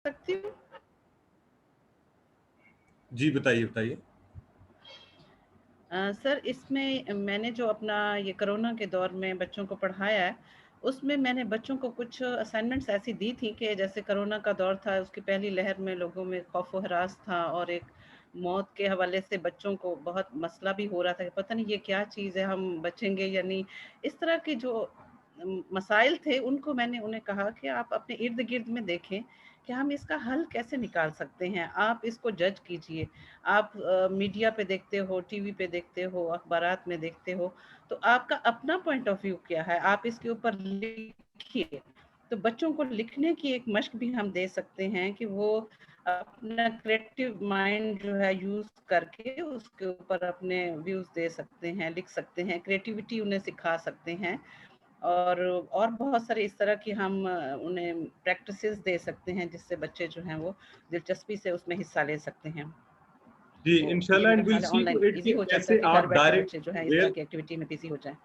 सकती हूँ? जी बताइए बताइए। सर, इसमें मैंने जो अपना ये कोरोना के दौर में बच्चों को पढ़ाया है, उसमें मैंने बच्चों को कुछ असाइनमेंट्स ऐसी दी थी कि जैसे कोरोना का दौर था, उसकी पहली लहर में लोगों में खौफ-ओ-हरास था और एक मौत के हवाले से बच्चों को बहुत मसला भी हो रहा था कि पता नहीं ये क्या चीज़ है, हम बचेंगे या नहीं। इस तरह के जो मसाइल थे, उनको मैंने उन्हें कहा कि आप अपने इर्द-गिर्द में देखें कि हम इसका हल कैसे निकाल सकते हैं। आप इसको जज कीजिए। आप मीडिया पे देखते हो, टीवी पे देखते हो, अखबारात में देखते हो, तो आपका अपना पॉइंट ऑफ व्यू क्या है? आप इसके ऊपर लिखिए। तो बच्चों को लिखने की एक मश्क भी हम दे सकते हैं कि वो अपना क्रिएटिव माइंड जो है यूज़ करके उसके ऊपर अपने व्यूज़ दे सकते हैं, लिख सकते हैं, क्रिएटिविटी उन्हें सिखा सकते हैं। और बहुत सारे इस तरह की हम उन्हें प्रैक्टिसेस दे सकते हैं जिससे बच्चे जो हैं वो दिलचस्पी से उसमें हिस्सा ले सकते हैं। जी तो ये इंशाल्लाह, मेरा एंड विल ख़्याल है सी टू ऑनलाइन इट ईज़ी कि हो जाता है कैसे कि घर आप बैठे डायरेक्ट बच्चे जो हैं इस तरह रियल, की एक्टिविटी में बिज़ी हो जाएँ।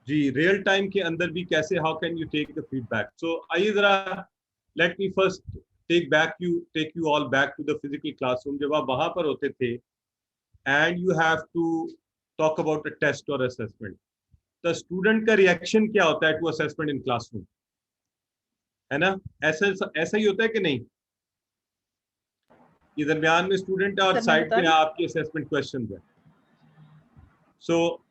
जी रियल टाइम के अंदर भी कैसे, how can you take the feedback. So आइए जरा, let me first take you all back to the physical classroom, जब आप वहां पर होते थे and you have to talk about a test और असेसमेंट, द स्टूडेंट का रिएक्शन क्या होता है टू असेसमेंट इन क्लासरूम, है ना? ऐसा ऐसा ही होता है कि नहीं? ये दरमियान में स्टूडेंट है और सर मैं साइड बता में दूँ? आपके असेसमेंट क्वेश्चन है। सो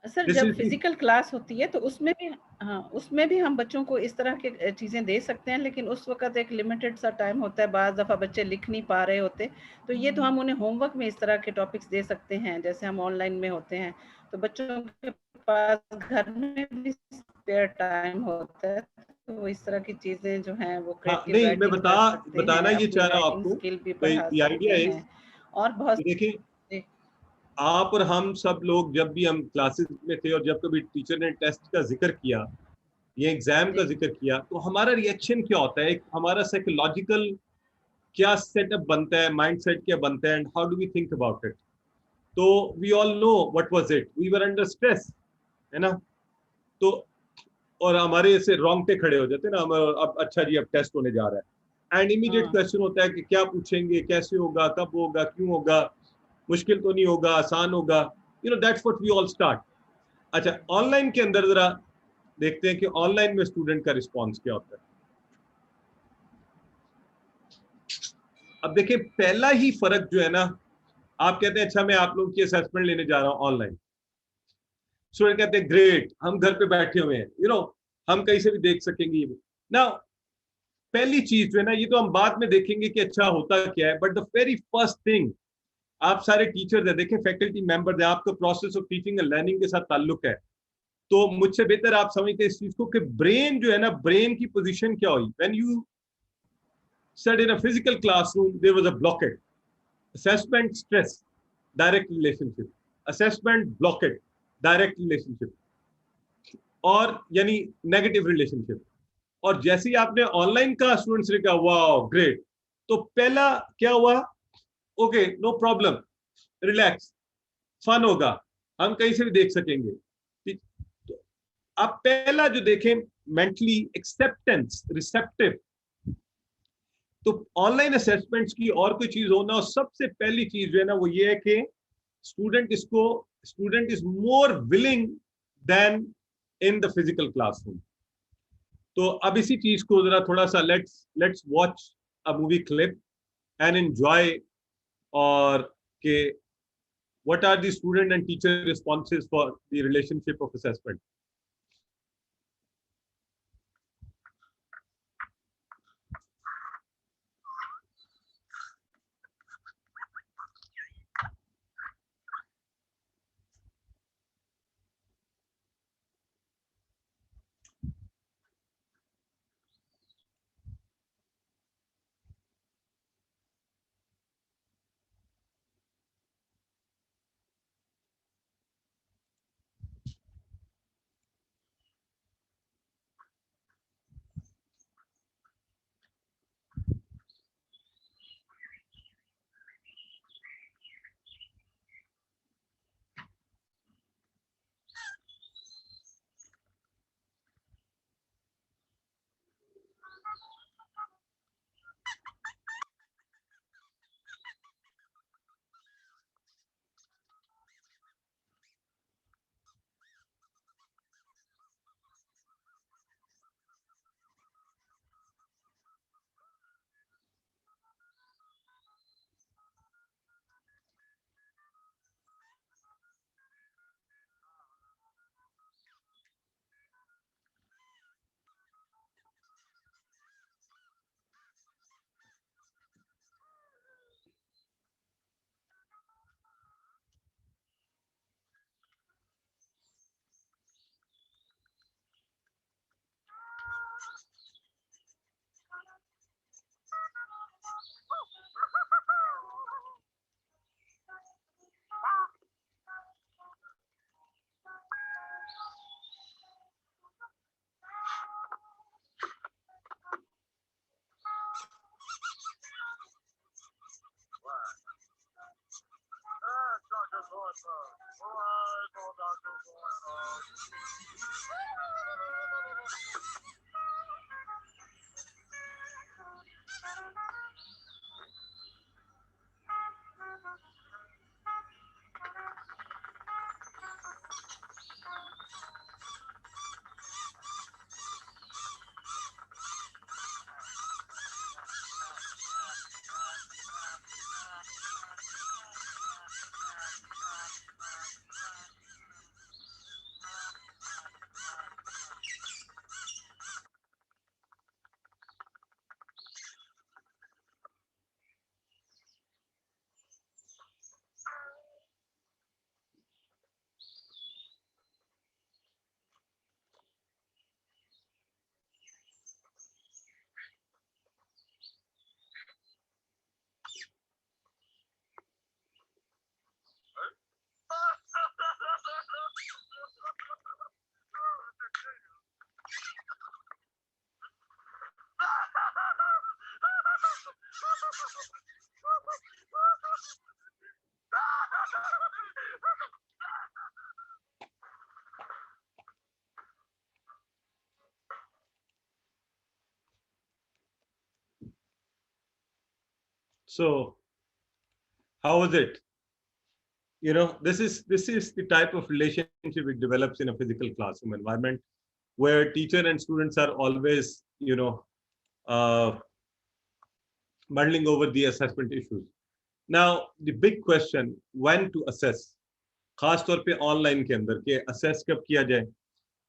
सर, दिस जब इज दी, फिज़िकल क्लास होती है तो उसमें भी हाँ, उसमें भी हम बच्चों को इस तरह के चीज़ें दे सकते हैं, लेकिन उस वक़्त एक लिमिटेड सा टाइम होता है, बाज़ दफ़ा बच्चे लिख नहीं पा रहे होते, तो ये तो हम उन्हें होमवर्क में इस तरह के टॉपिक्स दे सकते हैं, जैसे हम ऑनलाइन में होते हैं, तो बच्चों के पास घर में भी स्पेयर टाइम होता है, तो वो इस तरह की चीज़ें जो हैं वो हाँ क्रिएटिव नहीं, मैं राइटिंग कर सकते बताना हैं, ये अपनी चाह रहा हूँ राइटिंग आपको, स्किल भी बढ़ा द सकते आइडिया हैं इज और बहुत देखिए, जी, आप और हम सब लोग जब भी हम क्लासेस में थे और जब कभी टीचर ने टेस्ट का जिक्र किया, ये एग्जाम का जी। जिक्र किया, तो हमारा रिएक्शन क्या होता है, एक हमारा साइकोलॉजिकल क्या सेटअप बनता है, माइंड सेट क्या बनता है, and how do we think about it. तो we all know what was it, we were under stress, है ना? तो और हमारे से रोंगटे खड़े हो जाते हैं ना, हम अब अच्छा जी अब टेस्ट होने जा रहा है, एंड इमीडिएट हाँ, क्वेश्चन होता है कि क्या पूछेंगे, कैसे होगा, कब होगा, क्यों होगा, मुश्किल तो नहीं होगा, आसान होगा, you know that's what we all start. अच्छा, ऑनलाइन के अंदर जरा देखते हैं कि ऑनलाइन में स्टूडेंट का रिस्पॉन्स क्या होता है। अब देखिए, पहला ही फर्क जो है ना, आप कहते हैं अच्छा मैं आप लोगों की असेसमेंट लेने जा रहा हूं ऑनलाइन, स्टूडेंट कहते हैं ग्रेट, हम घर पे बैठे हुए हैं, हम कहीं से भी देख सकेंगे ना। पहली चीज जो है ना, ये तो हम बाद में देखेंगे कि अच्छा होता क्या है, but the very first thing, आप सारे टीचर्स हैं, देखें फैकल्टी मेंबर हैं, आपका process of teaching and learning के साथ ताल्लुक है, तो मुझसे बेहतर आप समझते हैं इस चीज को कि ब्रेन जो है ना, ब्रेन की पोजीशन क्या हुई when you said in a physical classroom there was a blockade, assessment stress, direct relationship, assessment blockade, direct relationship, और यानी नेगेटिव रिलेशनशिप। और जैसे ही आपने ऑनलाइन का स्टूडेंट्स ने कहा वाह ग्रेट, तो पहला क्या हुआ, okay no problem, relax, fun होगा, हम कहीं से भी देख सकेंगे। तो आप पहला जो देखें, मेंटली एक्सेप्टेंस, रिसेप्टिव। तो ऑनलाइन असेसमेंट्स की और कोई चीज होना, और सबसे पहली चीज जो है ना वो ये है कि student is more willing than in the physical classroom. तो अब इसी चीज को जरा थोड़ा सा let's let's watch a movie clip and enjoy, और के what are the student and teacher responses for the relationship of assessment. So how was it? You know, this is the type of relationship it develops in a physical classroom environment where teacher and students are always, uh, muddling over the assessment issues. Now, the big question, when to assess, खास तौर पे online के अंदर के assess कब किया जाए,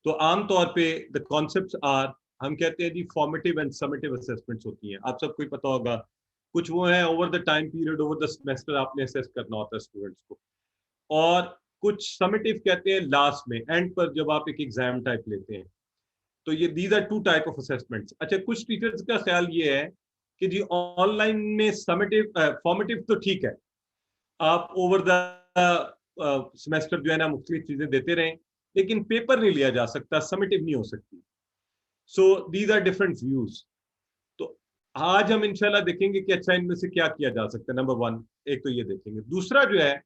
तो आम तौर पे the concepts are, हम कहते हैं जी formative and summative assessments होती हैं, आप सबको ही पता होगा, कुछ वो है over the time period, over the semester आपने assess करना होता है students को, और कुछ summative कहते हैं लास्ट में एंड पर जब आप एक एग्जाम टाइप लेते हैं, तो ये these are two type of assessments. अच्छा, कुछ टीचर्स का ख्याल ये है कि जी ऑनलाइन में समेटिव फॉर्मेटिव तो ठीक है, आप ओवर द सेमेस्टर जो है ना मुख्तलिफ चीजें देते रहें, लेकिन पेपर नहीं लिया जा सकता, समेटिव नहीं हो सकती. So these are different views. तो आज हम इंशाल्लाह देखेंगे कि अच्छा इनमें से क्या किया जा सकता है. नंबर वन, एक तो ये देखेंगे. दूसरा जो है,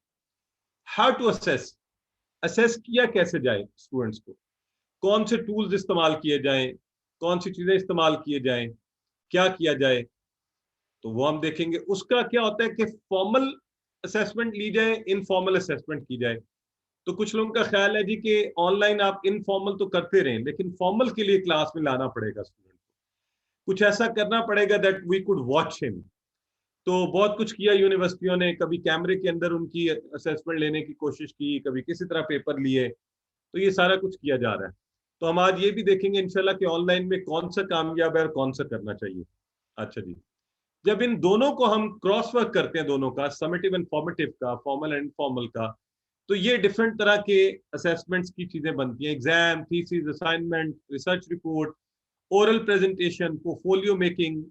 हाउ टू असेस, असेस किया कैसे जाए स्टूडेंट्स को, कौन से टूल्स इस्तेमाल किए जाएं, कौन सी चीजें इस्तेमाल किए जाएं, क्या किया जाए, तो वो हम देखेंगे. उसका क्या होता है कि फॉर्मल असेसमेंट ली जाए, इनफॉर्मल असेसमेंट की जाए. तो कुछ लोगों का ख्याल है जी कि ऑनलाइन आप इनफॉर्मल तो करते रहें, लेकिन फॉर्मल के लिए क्लास में लाना पड़ेगा स्टूडेंट को, कुछ ऐसा करना पड़ेगा that we could watch him. तो बहुत कुछ किया यूनिवर्सिटियों ने, कभी कैमरे के अंदर उनकी असेसमेंट लेने की कोशिश की, कभी किसी तरह पेपर लिए, तो ये सारा कुछ किया जा रहा है. तो हम आज ये भी देखेंगे इंशाल्लाह कि ऑनलाइन में कौन सा कामयाब है और कौन सा करना चाहिए. अच्छा जी, जब इन दोनों को हम क्रॉस वर्क करते हैं, दोनों का, समेटिव एंड फॉर्मेटिव का, फॉर्मल एंड इनफॉर्मल का, तो ये डिफरेंट तरह के असेसमेंट्स की चीजें बनती हैं. Exam, thesis, assignment, research report, oral presentation, portfolio making,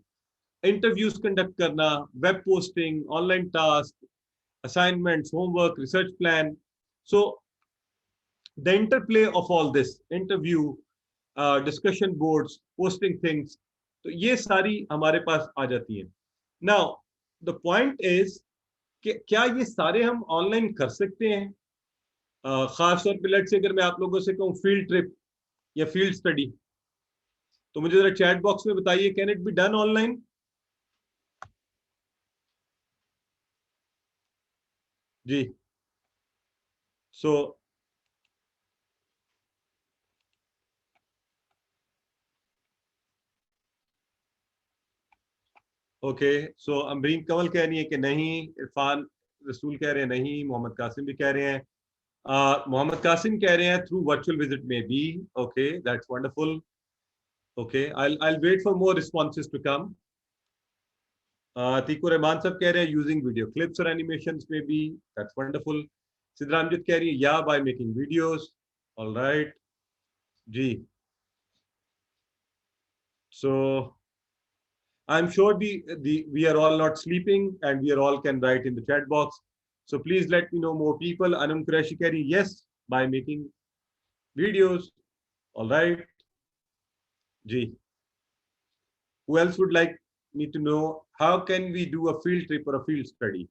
interviews conduct करना, web posting, online task, assignments, homework, research plan. So the interplay of all this, interview, discussion boards, posting things, तो ये सारी हमारे पास आ जाती हैं. नाउ द पॉइंट इज कि क्या ये सारे हम ऑनलाइन कर सकते हैं? खास तौर पर लेट से अगर मैं आप लोगों से कहूँ फील्ड ट्रिप या फील्ड स्टडी, तो मुझे जरा चैट बॉक्स में बताइए, can it be done online? जी. So okay, so Amreen Kanwal कह रही है कि नहीं, इरफान रसूल कह रहे हैं नहीं, मोहम्मद कासिम भी कह रहे हैं, मोहम्मद कासिम कह रहे हैं थ्रू वर्चुअल विजिट में भी. Okay, that's wonderful. Okay, I'll wait for more responses to come. तीको रहमान साहब कह रहे हैं यूजिंग वीडियो क्लिप्स और एनिमेशंस में भी, दैट्स वंडरफुल. सिद्धरामजित कह रही है या बाय मेकिंग वीडियोस. ऑलराइट जी. So I'm sure the we are all not sleeping and we are all can write in the chat box. So please let me know more people. Anum Qureshi kari, yes, by making videos. All right. Ji. Who else would like me to know how can we do a field trip or a field study?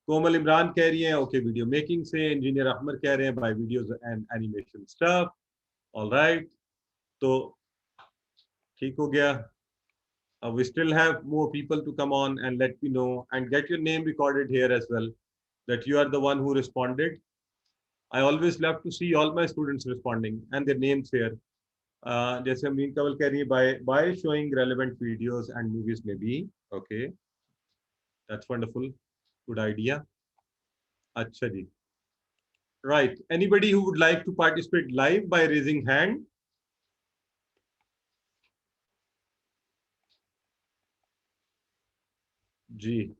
Komal Imran कह रही हैं okay video making से. Engineer Ahmed कह रहे हैं by videos and animation stuff. All right, तो ठीक हो गया. We still have more people to come on and let me know and get your name recorded here as well, that you are the one who responded. I always love to see all my students responding and their names here. जैसे अमीन कंवल कह रही है by showing relevant videos and movies maybe. Okay, that's wonderful, good idea. अच्छा जी. Right, anybody who would like to participate live by raising hand? Ji.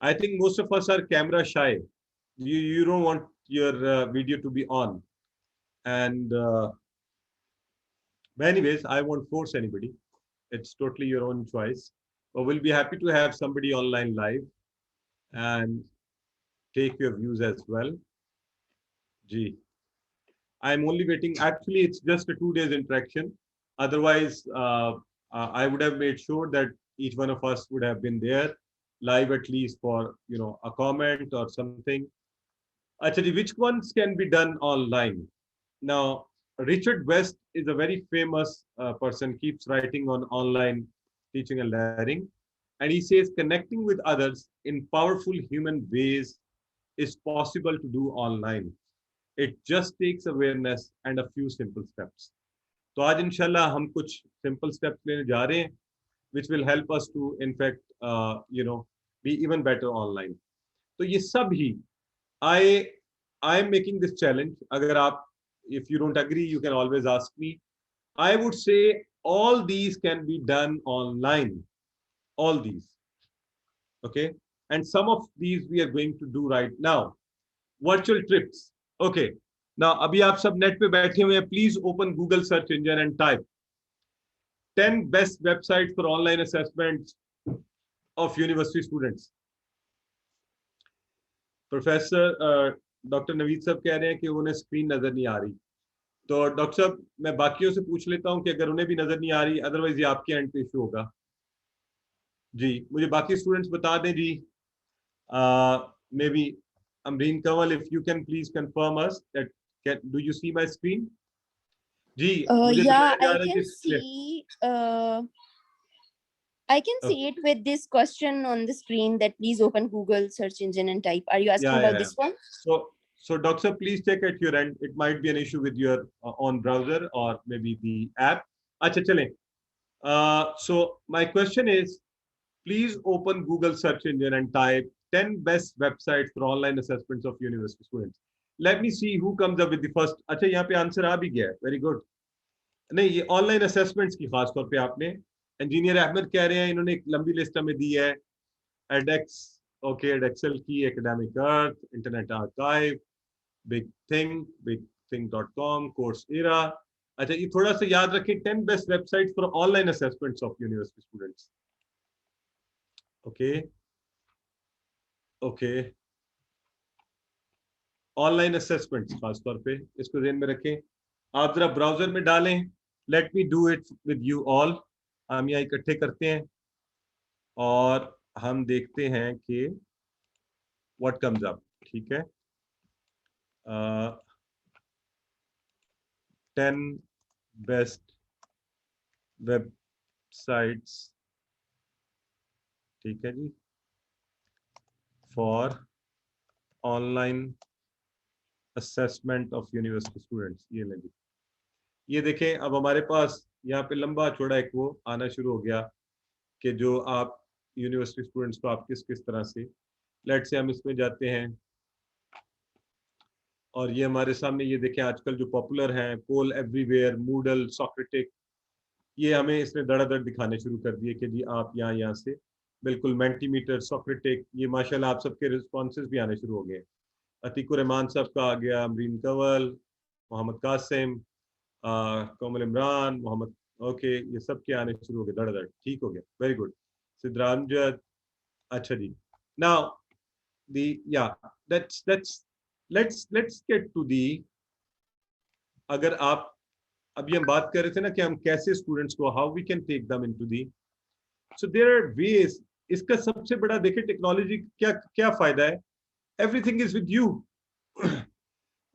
I think most of us are camera shy. You don't want your video to be on, and but anyways, I won't force anybody. It's totally your own choice. But we'll be happy to have somebody online live and take your views as well. Gee, I'm only waiting. Actually, it's just a 2 days interaction. Otherwise, I would have made sure that each one of us would have been there live at least for a comment or something. Actually, which ones can be done online? Now, Richard West is a very famous person, keeps writing on online teaching and learning. And he says connecting with others in powerful human ways is possible to do online. It just takes awareness and a few simple steps. तो आज इंशाल्लाह हम कुछ simple steps लेने जा रहे हैं which will help us to in fact be even better online. तो ये सब ही I am making this challenge. अगर आप if you don't agree you can always ask me. I would say all these can be done online. All these. Okay? And some of these we are going to do right now. Virtual trips. Okay. Now अभी आप सब net पे बैठे हुए हैं. Please open Google search engine and type 10 best websites for online assessments of university students. Professor doctor Naveed साहब कह रहे हैं कि उन्हें स्क्रीन नजर नहीं आ रही. तो डॉक्टर साहब मैं बाकियों से पूछ लेता हूं कि अगर उन्हें भी नजर नहीं आ रही, अदरवाइज ये आपके एंड पे इशू होगा. जी मुझे बाकी स्टूडेंट्स बता दें जी. Maybe Amreen Kanwal, if you can please confirm us that do you see my screen. जी मुझे Yeah, दिखाया जा रहा है जी. I can see it with this question on the screen that please open Google search engine and type. Are you asking about this one? So doctor, please check at your end. It might be an issue with your own browser or maybe the app. अच्छा चलें. So my question is, please open Google search engine and type 10 best websites for online assessments of university students. Let me see who comes up with the first. अच्छा यहाँ पे answer आ भी गया है. Very good. नहीं ये online assessments की खास तौर पे आपने इंजीनियर अहमद कह रहे हैं, इन्होंने एक लंबी लिस्ट हमें दी है. एडेक्स, ओके, एडेक्सेल की, एकेडमिक अर्थ, इंटरनेट आर्काइव, bigthing.com, coursera. अच्छा ये थोड़ा सा याद रखें, 10 best websites for online assessments of university students. Okay okay, online assessments खास तौर पे इसको ध्यान में रखें. आप जरा ब्राउजर में डालें. Let me do it with you all. हम यहाँ इकट्ठे करते हैं और हम देखते हैं कि व्हाट कम्स अप. ठीक है. 10 बेस्ट वेबसाइट्स, ठीक है जी, for online assessment of university students. ये लेंगे. ये देखें अब हमारे पास यहाँ पे लंबा चौड़ा एक वो आना शुरू हो गया कि जो आप यूनिवर्सिटी स्टूडेंट्स को आप किस किस तरह से, लेट से हम इसमें जाते हैं और ये हमारे सामने ये देखें आजकल जो पॉपुलर हैं, पोल एवरीवेयर, मूडल, सॉक्रेटिक, ये हमें इसने धड़ाधड़ दिखाने शुरू कर दिए कि जी आप यहाँ से बिल्कुल मेंटीमीटर, सॉक्रेटिक, ये माशाल्लाह आप सबके रिस्पॉन्सेज भी आने शुरू हो गए. अतीकुर रहमान साहब का आ गया, अमरीन कंवल, मोहम्मद कासिम, कोमल इमरान, मोहम्मद, ओके, ये सब के आने शुरू हो गए धड़ाधड़. ठीक हो गया. Very good. सिद्धरामजद. अच्छा जी. नाउ दी या लेट्स गेट टू दी. अगर आप अभी हम बात कर रहे थे ना कि हम कैसे स्टूडेंट्स को, how we can take them into the. So there are ways. इसका सबसे बड़ा देखिए टेक्नोलॉजी क्या क्या फायदा है. Everything is with you.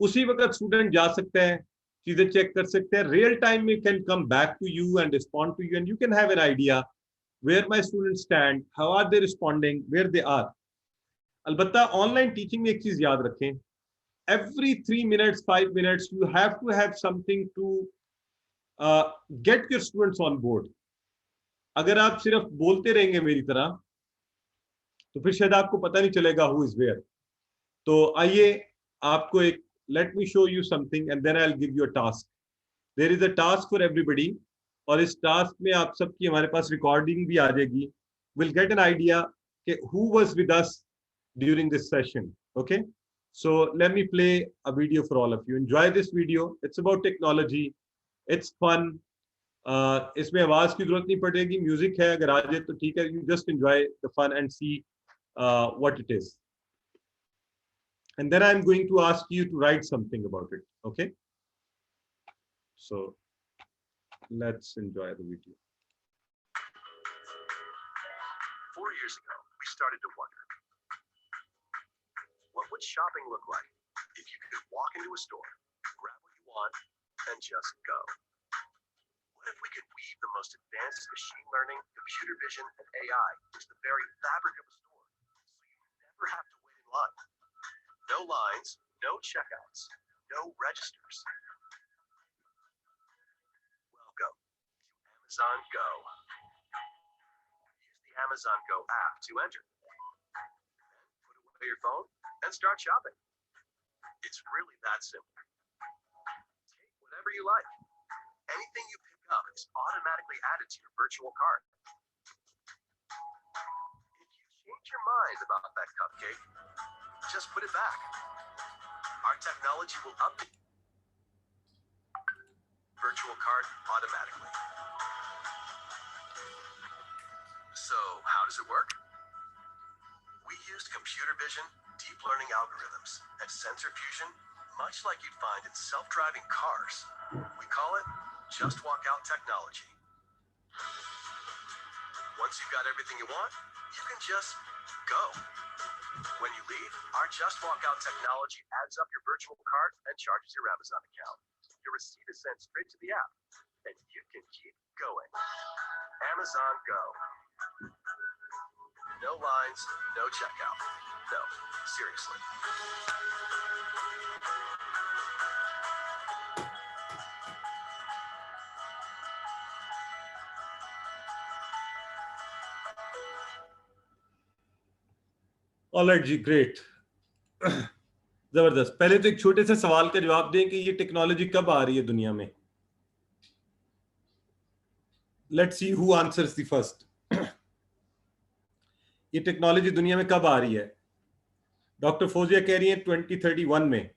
उसी वक्त स्टूडेंट जा सकते हैं, चीजें चेक कर सकते हैं, रियल टाइम में can come back to you and respond to you and you can have an idea where my students stand, how are they responding, where they are. अलबत्ता ऑनलाइन टीचिंग में एक चीज याद रखें, every 3 minutes 5 minutes you have to have something to get your students on board. अगर आप सिर्फ बोलते रहेंगे मेरी तरह तो फिर शायद आपको पता नहीं चलेगा who is where. तो आइए आपको एक, let me show you something and then I'll give you a task. There is a task for everybody और इस टास्क में आप सबकी हमारे पास रिकॉर्डिंग भी आ जाएगी. We'll get an idea कि who was with us during this session. Okay. So let me play a video for all of you. Enjoy this video. It's about technology. It's fun. इसमें आवाज की जरूरत नहीं पड़ेगी, music है, अगर आ जाए तो ठीक है. You just enjoy the fun and see what it is. And then I'm going to ask you to write something about it. Okay. So let's enjoy the video. 4 years ago, we started to wonder, what would shopping look like if you could walk into a store, grab what you want, and just go? What if we could weave the most advanced machine learning, computer vision, and AI into the very fabric of a store, so you never have to wait in line. No lines, no checkouts, no registers. Welcome to Amazon Go. Use the Amazon Go app to enter. Then put away your phone and start shopping. It's really that simple. Take whatever you like. Anything you pick up is automatically added to your virtual cart. If you change your mind about that cupcake, just put it back. Our technology will update virtual cart automatically. So, how does it work? We used computer vision, deep learning algorithms, and sensor fusion, much like you'd find in self-driving cars. We call it Just Walk Out technology. Once you've got everything you want, you can just go. When you leave, our Just Walk Out technology adds up your virtual cart and charges your Amazon account. Your receipt is sent straight to the app, and you can keep going. Amazon Go. No lines, no checkout. No, seriously. Alright जी, great. जबरदस्त। पहले तो एक छोटे से सवाल का जवाब दें कि ये टेक्नोलॉजी कब आ रही है दुनिया में। Let's see who answers the first. ये टेक्नोलॉजी दुनिया में कब आ रही है? डॉक्टर फौजिया कह रही है 2031 में,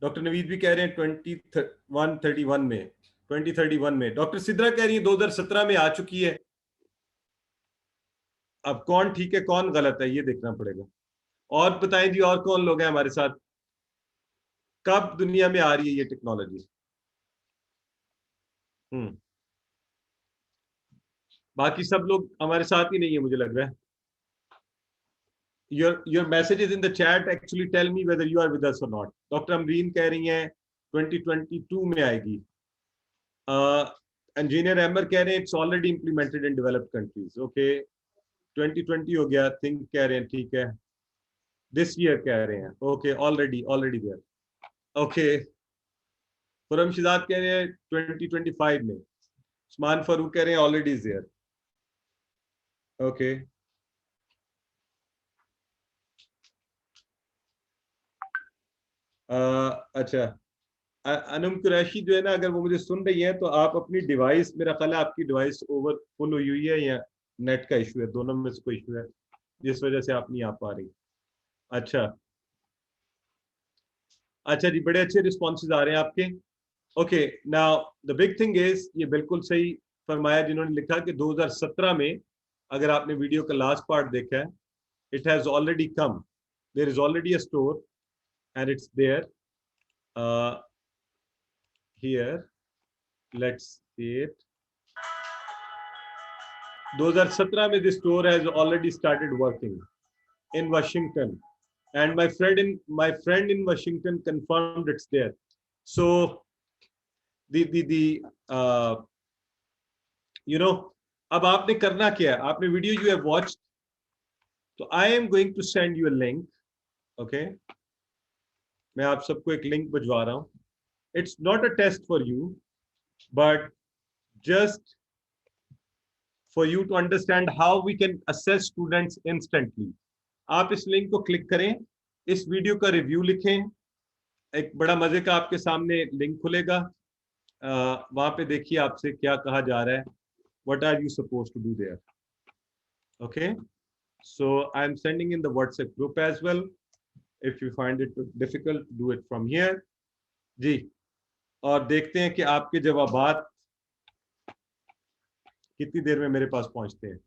डॉक्टर नवीद भी कह रहे हैं 2031 में, 2031 में, डॉक्टर सिद्रा कह रही है 2017 में आ चुकी है। अब कौन ठीक है कौन गलत है ये देखना पड़ेगा। और बताएं जी, और कौन लोग हैं हमारे साथ? कब दुनिया में आ रही है ये टेक्नोलॉजी? बाकी सब लोग हमारे साथ ही नहीं है मुझे लग रहा है। your messages in the chat actually tell me whether you are with us or not. Doctor Amreen कह रही हैं 2022 में आएगी। इंजीनियर एमर कह रहे हैं it's already implemented in developed countries. Okay, 2020 हो गया, थिंक कह रहे हैं, ठीक है। दिस ईयर कह रहे हैं, okay, already there. Okay, Khurram शिजात कह रहे हैं 2025 में। उस्मान फारूक कह रहे हैं ऑलरेडी इज देयर। ओके, अच्छा, अनुम कुरैशी जो है ना, अगर वो मुझे सुन रही है तो आप अपनी डिवाइस, मेरा ख्याल है आपकी डिवाइस ओवर फुल हुई है या नेट का इशू है, दोनों में से कोई इशू है जिस वजह से आप नहीं आ पा रही। अच्छा अच्छा जी, बड़े अच्छे रिस्पॉन्सेज आ रहे हैं आपके। Okay, now the big thing is, ये बिल्कुल सही फरमाया जिन्होंने लिखा कि 2017 में, अगर आपने वीडियो का लास्ट पार्ट देखा है, it has already come, there is already a store and it's there here. Let's see it. 2017 में this store has already started working in Washington, and my friend in Washington confirmed it's there. So the you know, अब आपने करना क्या है? आपने video you have watched, तो I am going to send you a link. Okay, मैं आप सबको एक लिंक भिजवा रहा हूं। It's not a test for you, but just for you to understand how we can assess students instantly. आप इस लिंक को क्लिक करें, इस वीडियो का रिव्यू लिखें, एक बड़ा मजे का आपके सामने लिंक खुलेगा, वहां पे देखिए आपसे क्या कहा जा रहा है, what are you suppose to do there. Okay, so I am sending in the WhatsApp group as well. If you find it difficult, do it from here. जी, और देखते हैं कि आपके जवाबात कितनी देर में मेरे पास पहुंचते हैं,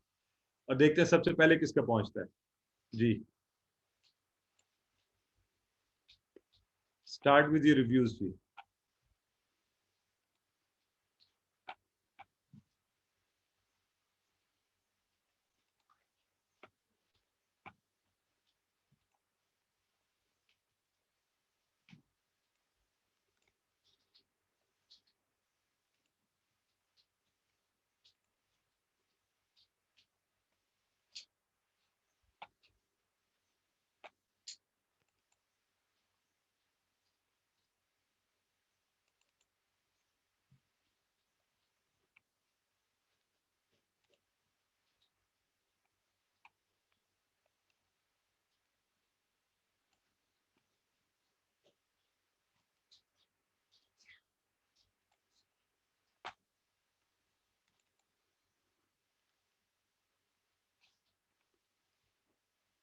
और देखते हैं सबसे पहले किसका पहुंचता है। जी, स्टार्ट विद योर रिव्यूज जी।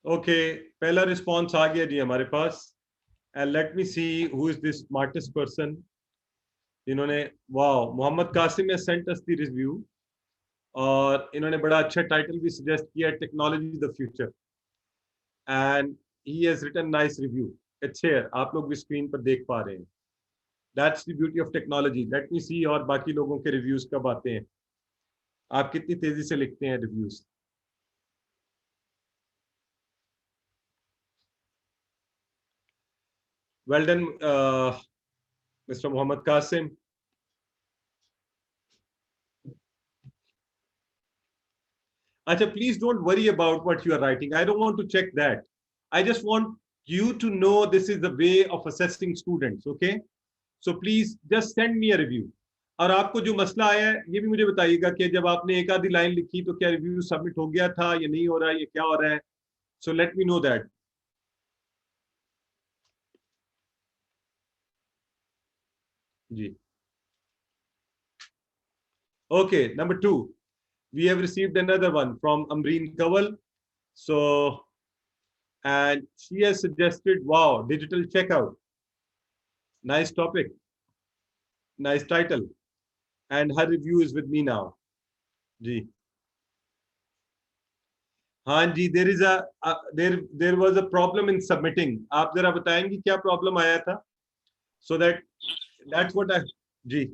ओके, पहला रिस्पॉन्स आ गया जी हमारे पास। And let me see who is this smartest person जिन्होंने, wow, Mohammad Qasim has sent us the review, और इन्होंने बड़ा अच्छा टाइटल भी सजेस्ट किया, technology the future, and he has written nice review. It's here, आप लोग भी स्क्रीन पर देख पा रहे हैं। That's the beauty of technology. Let me see और बाकी लोगों के रिव्यूज कब आते हैं। आप कितनी तेजी से लिखते हैं reviews. Well done mister Mohammad Qasim. Acha, please don't worry about what you are writing. I don't want to check that. I just want you to know this is the way of assessing students, okay? So please just send me a review. और आपको जो मसला आया है ये भी मुझे बताइएगा कि जब आपने एक आधी लाइन लिखी तो क्या रिव्यू सबमिट हो गया था या नहीं हो रहा है, ये क्या हो रहा है। So let me know that. Ji. Okay, number 2. We have received another one from Amreen Kawal. So, and she has suggested, wow, digital checkout. Nice topic. Nice title. And her review is with me now. जी। हाँ जी, there was a problem in submitting. आप जरा बताएंगी क्या problem आया था? So that's what I, ji.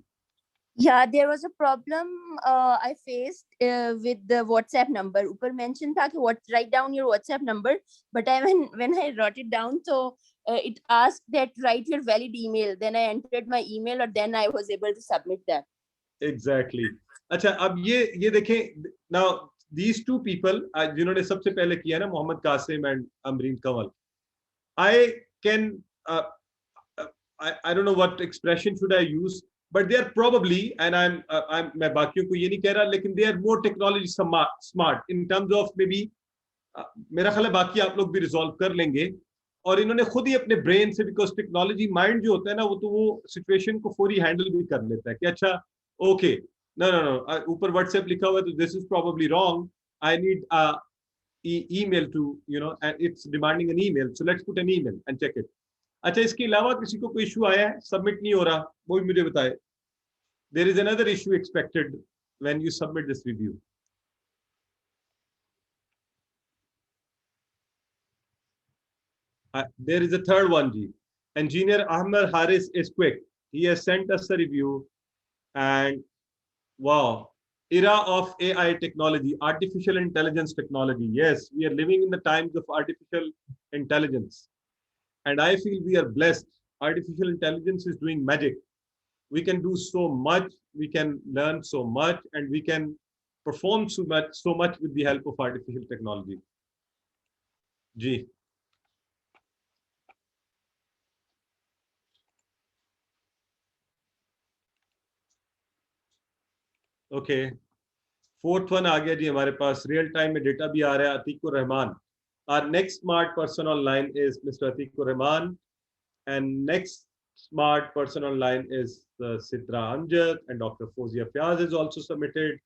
Yeah, there was a problem I faced with the WhatsApp number. ऊपर mention था कि write down your WhatsApp number, but when I wrote it down, so it asked that write your valid email. Then I entered my email, or then I was able to submit that. Exactly. अच्छा, अब ये देखें, now these two people जिन्होंने सबसे पहले किया ना, Mohammad Qasim and Amreen Kawal, I can I don't know what expression should I use, but they are probably, and मैं बाकियों को ये नहीं कह रहा, लेकिन they are more technology smart in terms of maybe, मेरा ख्याल है बाकी आप लोग भी रिजॉल्व कर लेंगे। और इन्होंने खुद ही अपने ब्रेन से, बिकॉज टेक्नोलॉजी माइंड जो होता है ना, वो सिचुएशन को फौरी हैंडल भी कर लेता है कि अच्छा ओके, नो नो नो, ऊपर व्हाट्सएप लिखा हुआ है तो this is probably wrong, I need email too, you know, and it's demanding an email, so let's put an email and check it. अच्छा, इसके अलावा किसी को कोई इशू आया है, सबमिट नहीं हो रहा, वो भी मुझे बताए। There is another issue expected when you submit this review. There is a third one, Ji. Engineer Ahmed Haris is quick. He has sent us a review, and wow, era of AI technology, artificial intelligence technology. Yes, we are living in the times of artificial intelligence, and I feel we are blessed. Artificial intelligence is doing magic. We can do so much, we can learn so much, and we can perform so much with the help of artificial technology. Ji. Okay, fourth one आ गया जी हमारे पास, real time में data भी आ रहा है, Atiqur Rahman. Our next smart person online is Mr. Atikur Rahman, and next smart person online is Sidra Amjad, and Dr. Fozia Fiaz is also submitted.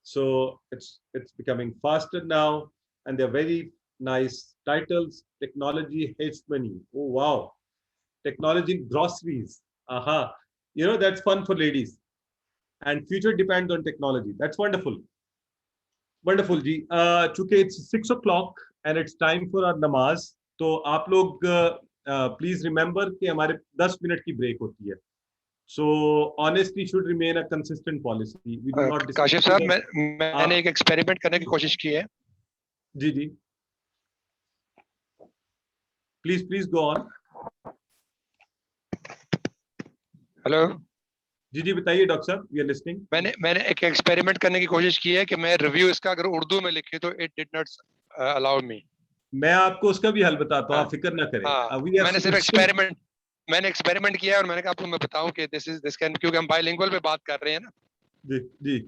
So it's becoming faster now, and they're very nice titles. Technology hates money. Oh wow, technology groceries. Aha, you know that's fun for ladies. And future depends on technology. That's wonderful. Wonderful जी। चूंकि it's 6 o'clock and it's time for our नमाज, तो आप लोग please remember कि हमारे 10 minute की break होती है। So honesty should remain a consistent policy. We do not Kashif साहब, मैंने एक एक्सपेरिमेंट करने की कोशिश की है। जी जी, प्लीज गो ऑन। हेलो जी जी, बताइए डॉक्टर साहब, वी आर लिसनिंग। मैंने एक एक्सपेरिमेंट करने की कोशिश की है कि मैं रिव्यू इसका अगर उर्दू में लिखे तो it did not allow me. मैं आपको उसका भी हल बताता हूँ, आप फिक्र ना करें। मैंने सिर्फ एक्सपेरिमेंट किया है, और मैंने कहा आपको मैं बताऊं कि दिस कैन, क्योंकि हम बाइलिंगुअल पे बात कर रहे हैं ना। जी जी,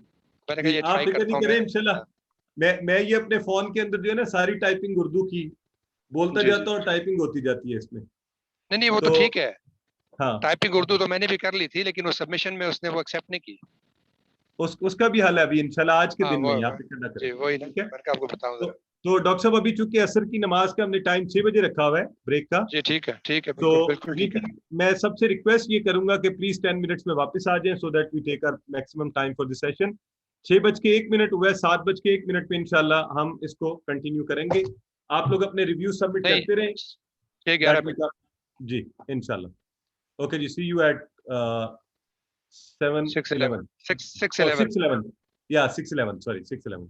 मैंने कहा ये आप ट्राई फिक्र करता नहीं हूं करें इंशाल्लाह। मैं ये अपने फोन के अंदर जो है ना, सारी टाइपिंग उर्दू की बोलता जाता हूँ, टाइपिंग होती जाती है इसमें। नहीं वो तो ठीक है, हाँ, टाइपिंग उर्दू तो मैंने भी कर ली थी, लेकिन वो सबमिशन में उसने वो एक्सेप्ट नहीं की। उसका भी हल है अभी इंशाल्लाह आज के दिन में, आप फिक्र ना जी करें। वही ठीक है, मैंने आपको बताऊं। तो डॉक्टर साहब अभी चूंकि असर की नमाज का हमने टाइम 6 बजे रखा हुआ है ब्रेक का, जी ठीक है, तो बिल्कुल बिल्कुल ठीक है। मैं सबसे रिक्वेस्ट ये करूंगा कि प्लीज 10 मिनट्स में वापस आ जाएं, so that we take our maximum time for this session. 6:01 हुआ है, 7:01 में इंशाल्लाह हम इसको कंटिन्यू करेंगे। आप लोग अपने रिव्यू सबमिट नहीं, करते रहें। 6:11 पे। जी इंशाल्लाह। ओके जी, सी यू एट 6:11 7:11 और 6:11 6:11, या 6:11, sorry 6:11।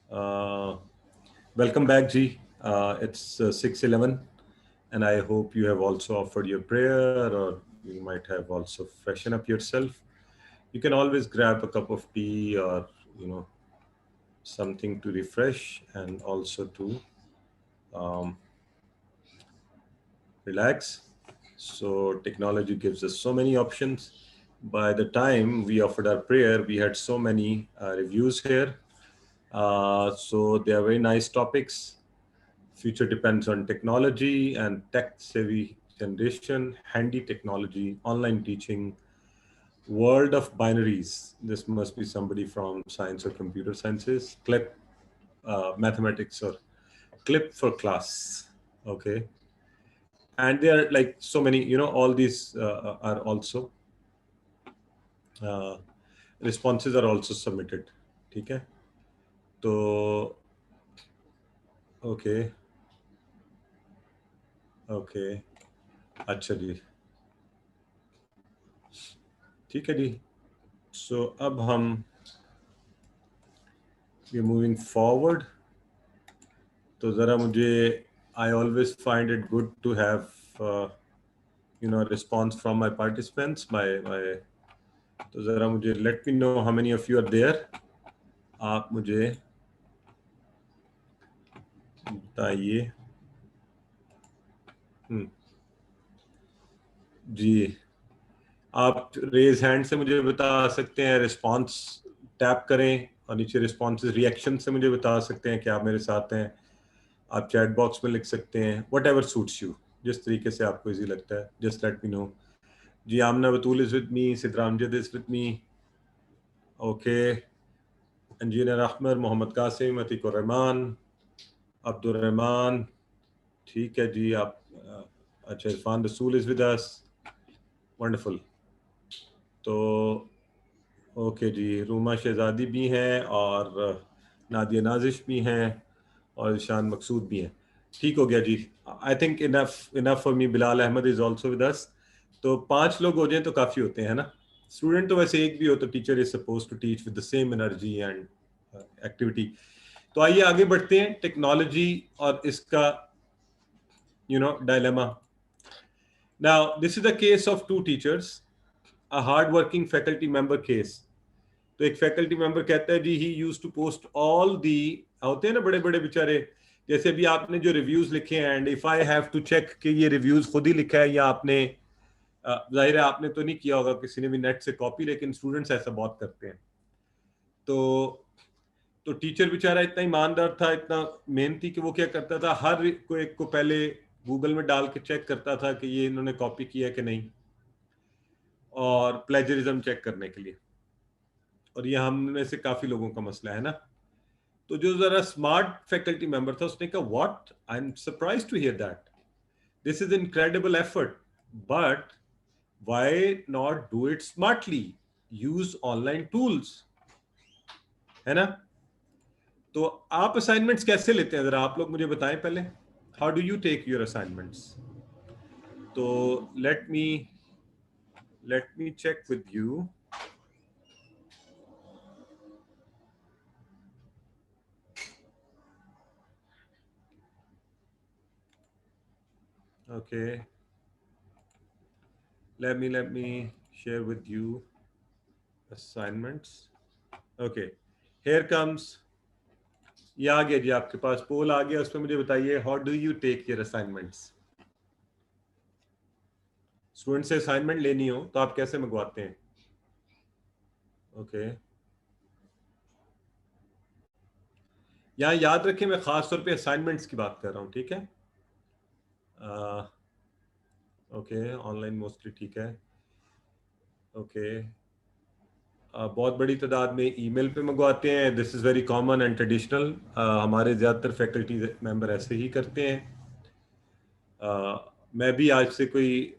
Welcome back, G. It's 6:11, and I hope you have also offered your prayer, or you might have also freshened up yourself. You can always grab a cup of tea, or something to refresh, and also to relax. So technology gives us so many options. By the time we offered our prayer, we had so many reviews here. So they are very nice topics. Future depends on technology and tech-savvy generation, handy technology, online teaching, world of binaries. This must be somebody from science or computer sciences. Clip, mathematics, or clip for class. Okay. And there are like so many, all these are also responses are also submitted. Okay. So, okay. Okay अच्छा जी, ठीक है जी. सो अब हम we moving forward. तो ज़रा मुझे I always find it good to have response from my participants. My तो ज़रा मुझे let me know how many of you are there. आप मुझे बताइए. जी, आप रेज हैंड से मुझे बता सकते हैं, रिस्पॉन्स टैप करें और नीचे रिस्पॉन्सेज रिएक्शन से मुझे बता सकते हैं कि आप मेरे साथ हैं. आप चैट बॉक्स में लिख सकते हैं, वट एवर सूट्स यू, जिस तरीके से आपको इजी लगता है. Just let me no. Ji, Amna Batool is with me, सिद्रामजद is with me. Okay. Engineer Ahmad, Mohammad Qasim, Atiq उर रहमान, अब्दुल रहमान. ठीक है जी. आप अच्छा, इरफान रसूल इज विद अस. वंडरफुल. तो ओके जी, रूमा शहजादी भी हैं और नादिया नाजिश भी हैं और ईशान मकसूद भी हैं. ठीक हो गया जी. I think enough for me. Bilal Ahmad is also with us. तो 5 लोग हो जाएं तो काफ़ी होते हैं ना. स्टूडेंट तो वैसे एक भी हो तो teacher is suppose to teach with the same energy and activity. तो आइए आगे बढ़ते हैं. टेक्नोलॉजी और इसका dilemma. Now this is the case of 2 teachers, a hard working faculty member case. तो एक फैकल्टी मेंबर कहता है जी, he used to post all the, होते हैं ना बड़े बड़े बेचारे, जैसे भी आपने जो रिव्यूज लिखे हैं, and if I have to check कि ये रिव्यूज खुद ही लिखा है या आपने जाहिर है आपने तो नहीं किया होगा, किसी ने भी नेट से कॉपी, लेकिन स्टूडेंट्स ऐसा बहुत करते हैं. तो टीचर बेचारा इतना ईमानदार था, इतना मेहनती, कि वो क्या करता था, हर एक को पहले गूगल में डाल के चेक करता था कि ये इन्होंने कॉपी किया कि नहीं, और प्लेजरिज्म चेक करने के लिए. और ये हम में से काफी लोगों का मसला है ना. तो जो जरा स्मार्ट फैकल्टी मेंबर था, उसने कहा, what, I am surprised to hear that, this is incredible effort, but why not do it smartly, use online tools, है ना. तो आप असाइनमेंट्स कैसे लेते हैं, जरा आप लोग मुझे बताएं पहले. How do you take your assignments. तो let me check with you. Okay, let me share with you assignments. Okay, here comes. ये आ गया जी, आपके पास पोल आ गया. उसमें मुझे बताइए, how do you take your assignments. Student से असाइनमेंट लेनी हो तो आप कैसे मंगवाते हैं. ओके. यहाँ याद रखें, मैं खास तौर पे असाइनमेंट्स की बात कर रहा हूँ. ठीक है. ओके, ऑनलाइन मोस्टली ठीक है. ओके. बहुत बड़ी तादाद में ईमेल पे मंगवाते हैं. This is very common and traditional. हमारे ज़्यादातर फैकल्टी मेंबर ऐसे ही करते हैं. मैं भी आज से कोई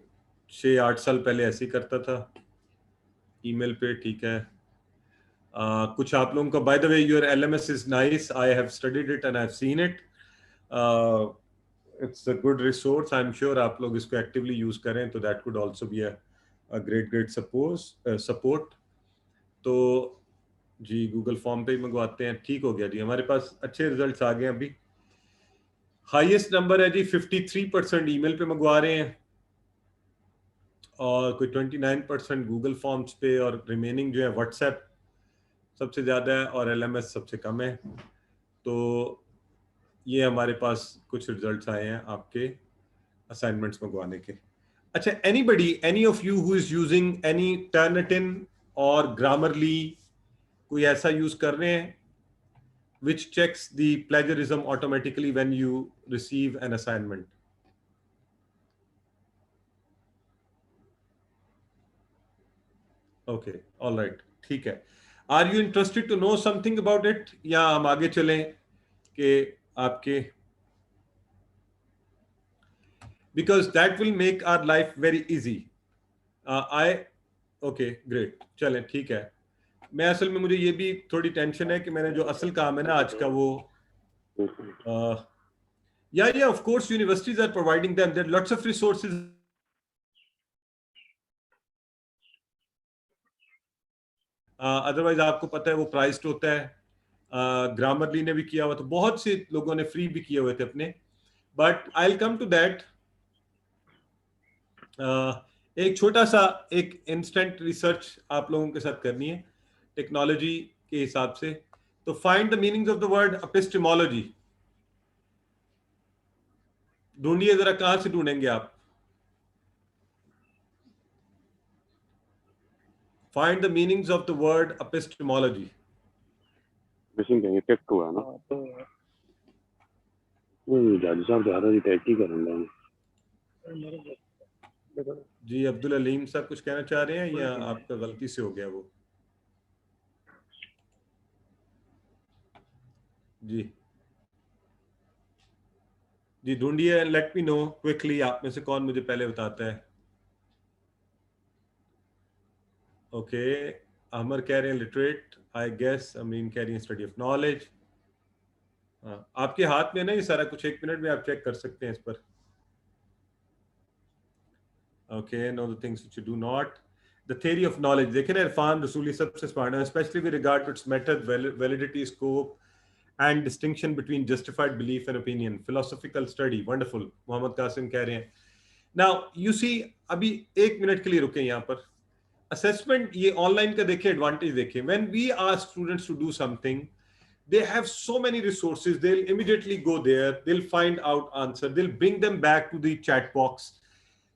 6-8 साल पहले ऐसे ही करता था, ईमेल पे. ठीक है. कुछ आप लोगों का, bye the way, your LMS is nice. I have studied it and I have seen it. It's a good resource. I am sure आप लोग इसको एक्टिवली यूज करें तो that could also be a great support. तो जी Google form पे ही मंगवाते हैं। ठीक हो गया जी, हमारे पास अच्छे रिजल्ट्स आ गए हैं। अभी हाईएस्ट नंबर है जी 53% ईमेल पे मंगवा रहे हैं, और कोई 29% गूगल फॉर्म्स पे, और रिमेनिंग जो है व्हाट्सएप सबसे ज़्यादा है और एलएमएस सबसे कम है। तो ये हमारे पास कुछ रिजल्ट्स आए हैं आपके असाइनमेंट्स मंगवाने के। अच्छा, any of you who is using any Turnitin और ग्रामरली, कोई ऐसा यूज कर रहे हैं which checks the plagiarism automatically when you receive an assignment? Okay, all right, ठीक है। Are you interested to know something about it, या हम आगे चलें कि आपके, because that will make our life very easy. Okay, great, चलें ठीक है। मैं असल में मुझे ये भी थोड़ी टेंशन है कि मैंने जो असल काम है ना आज का वो yeah, of course universities are providing them, there are lots of resources. Otherwise आपको पता है वो प्राइस्ड होता है। ग्रामरली ने भी किया हुआ, तो बहुत से लोगों ने फ्री भी किए हुए थे अपने, but I will come to that. एक छोटा सा एक इंस्टेंट रिसर्च आप लोगों के साथ करनी है टेक्नोलॉजी के हिसाब से। तो find the meanings of the word epistemology. ढूंढिए जरा, कहां से ढूंढेंगे आप? Find the meanings of the word epistemology. Missing कहीं इफेक्ट हुआ ना, वो जाजी साहब ज्यादा जी टैग ही करन लगे जी। अब्दुल अलीम साहब कुछ कहना चाह रहे हैं या आपका गलती से हो गया वो? जी जी ढूंढिए, लेट मी नो क्विकली, आप में से कौन मुझे पहले बताता है? ओके, अमर कह रहे हैं लिटरेट, आई गेस। अमीन कह रही है स्टडी ऑफ नॉलेज। आपके हाथ में ना ये सारा कुछ, 1 मिनट में आप चेक कर सकते हैं इस पर। Okay, know the things which you do not. The theory of knowledge, देखें ना, इरफान रसूली सबसे स्मार्ट है, specially with regard to its method, validity, scope and distinction between justified belief and opinion, philosophical study, wonderful। Mohammad Qasim कह रहे हैं। now you see, अभी 1 minute के लिए रुके यहाँ पर। assessment, ये ऑनलाइन का देखिए एडवांटेज देखिए। when we ask students to do something, they have so many resources, they'll immediately go there, they'll find out answer, they'll bring them back to the chat box.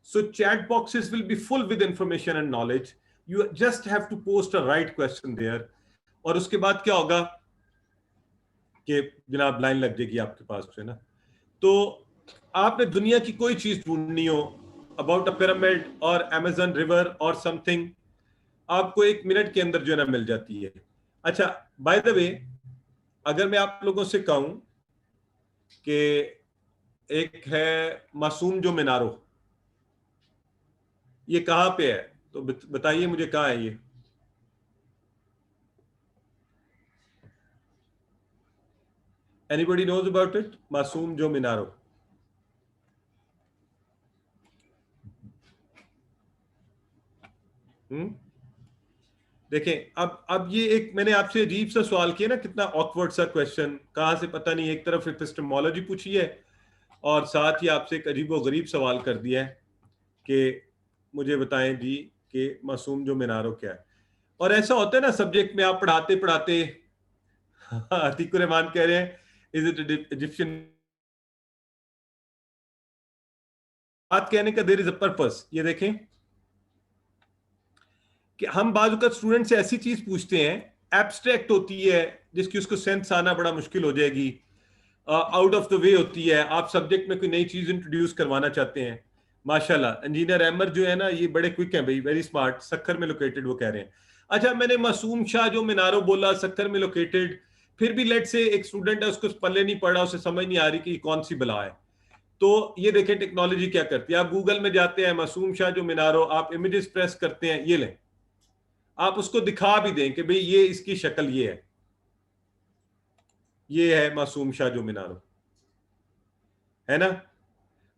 So chat boxes will be full with information and knowledge, you just have to post a right question there, और उसके बाद क्या होगा कि जनाब line लग जाएगी आपके पास, है ना। तो आपने दुनिया की कोई चीज ढूंढनी हो, अबाउट अ पिरामिड और अमेज़न रिवर और समथिंग, आपको 1 मिनट के अंदर जो है ना मिल जाती है। अच्छा, बाय द वे, अगर मैं आप लोगों से कहूं कि एक है मासूम जो मीनारो, ये कहां पे है, तो बताइए मुझे कहां है ये? Anybody knows about it? मासूम जो मीनारो। देखें, अब ये एक मैंने आपसे अजीब सा सवाल किया ना, कितना ऑकवर्ड सा क्वेश्चन, कहां से पता नहीं। एक तरफ एपिस्टेमोलॉजी पूछी है और साथ ही आपसे एक अजीब व गरीब सवाल कर दिया है कि मुझे बताएं जी कि मासूम जो मीनारो क्या है। और ऐसा होता है ना सब्जेक्ट में, आप पढ़ाते पढ़ाते अतीकुर रहमान कह रहे हैं इज इट इजिप्शियन, बात कहने का देयर इज अ पर्पस। ये देखें कि हम बाजू का स्टूडेंट से ऐसी चीज पूछते हैं, एब्स्ट्रैक्ट होती है, जिसकी उसको सेंस आना बड़ा मुश्किल हो जाएगी, आउट ऑफ द वे होती है, आप सब्जेक्ट में कोई नई चीज इंट्रोड्यूस करवाना चाहते हैं। माशाल्लाह इंजीनियर अहमद जो है ना, ये बड़े क्विक हैं भाई, वेरी स्मार्ट। सक्खर में लोकेटेड वो कह रहे हैं। अच्छा, मैंने मासूम शाह जो मीनारो बोला, सक्खर में लोकेटेड, फिर भी लेट से एक स्टूडेंट है, उसको पल्ले नहीं पड़ा, उसे समझ नहीं आ रही कि कौन सी बला है। तो ये देखें टेक्नोलॉजी क्या करती है। आप गूगल में जाते हैं, मासूम शाह जो मीनारो, आप इमेजेस प्रेस करते हैं, ये लें, आप उसको दिखा भी दें कि भाई ये इसकी शक्ल ये है, ये है मासूम शाह जो मीनारो, है ना।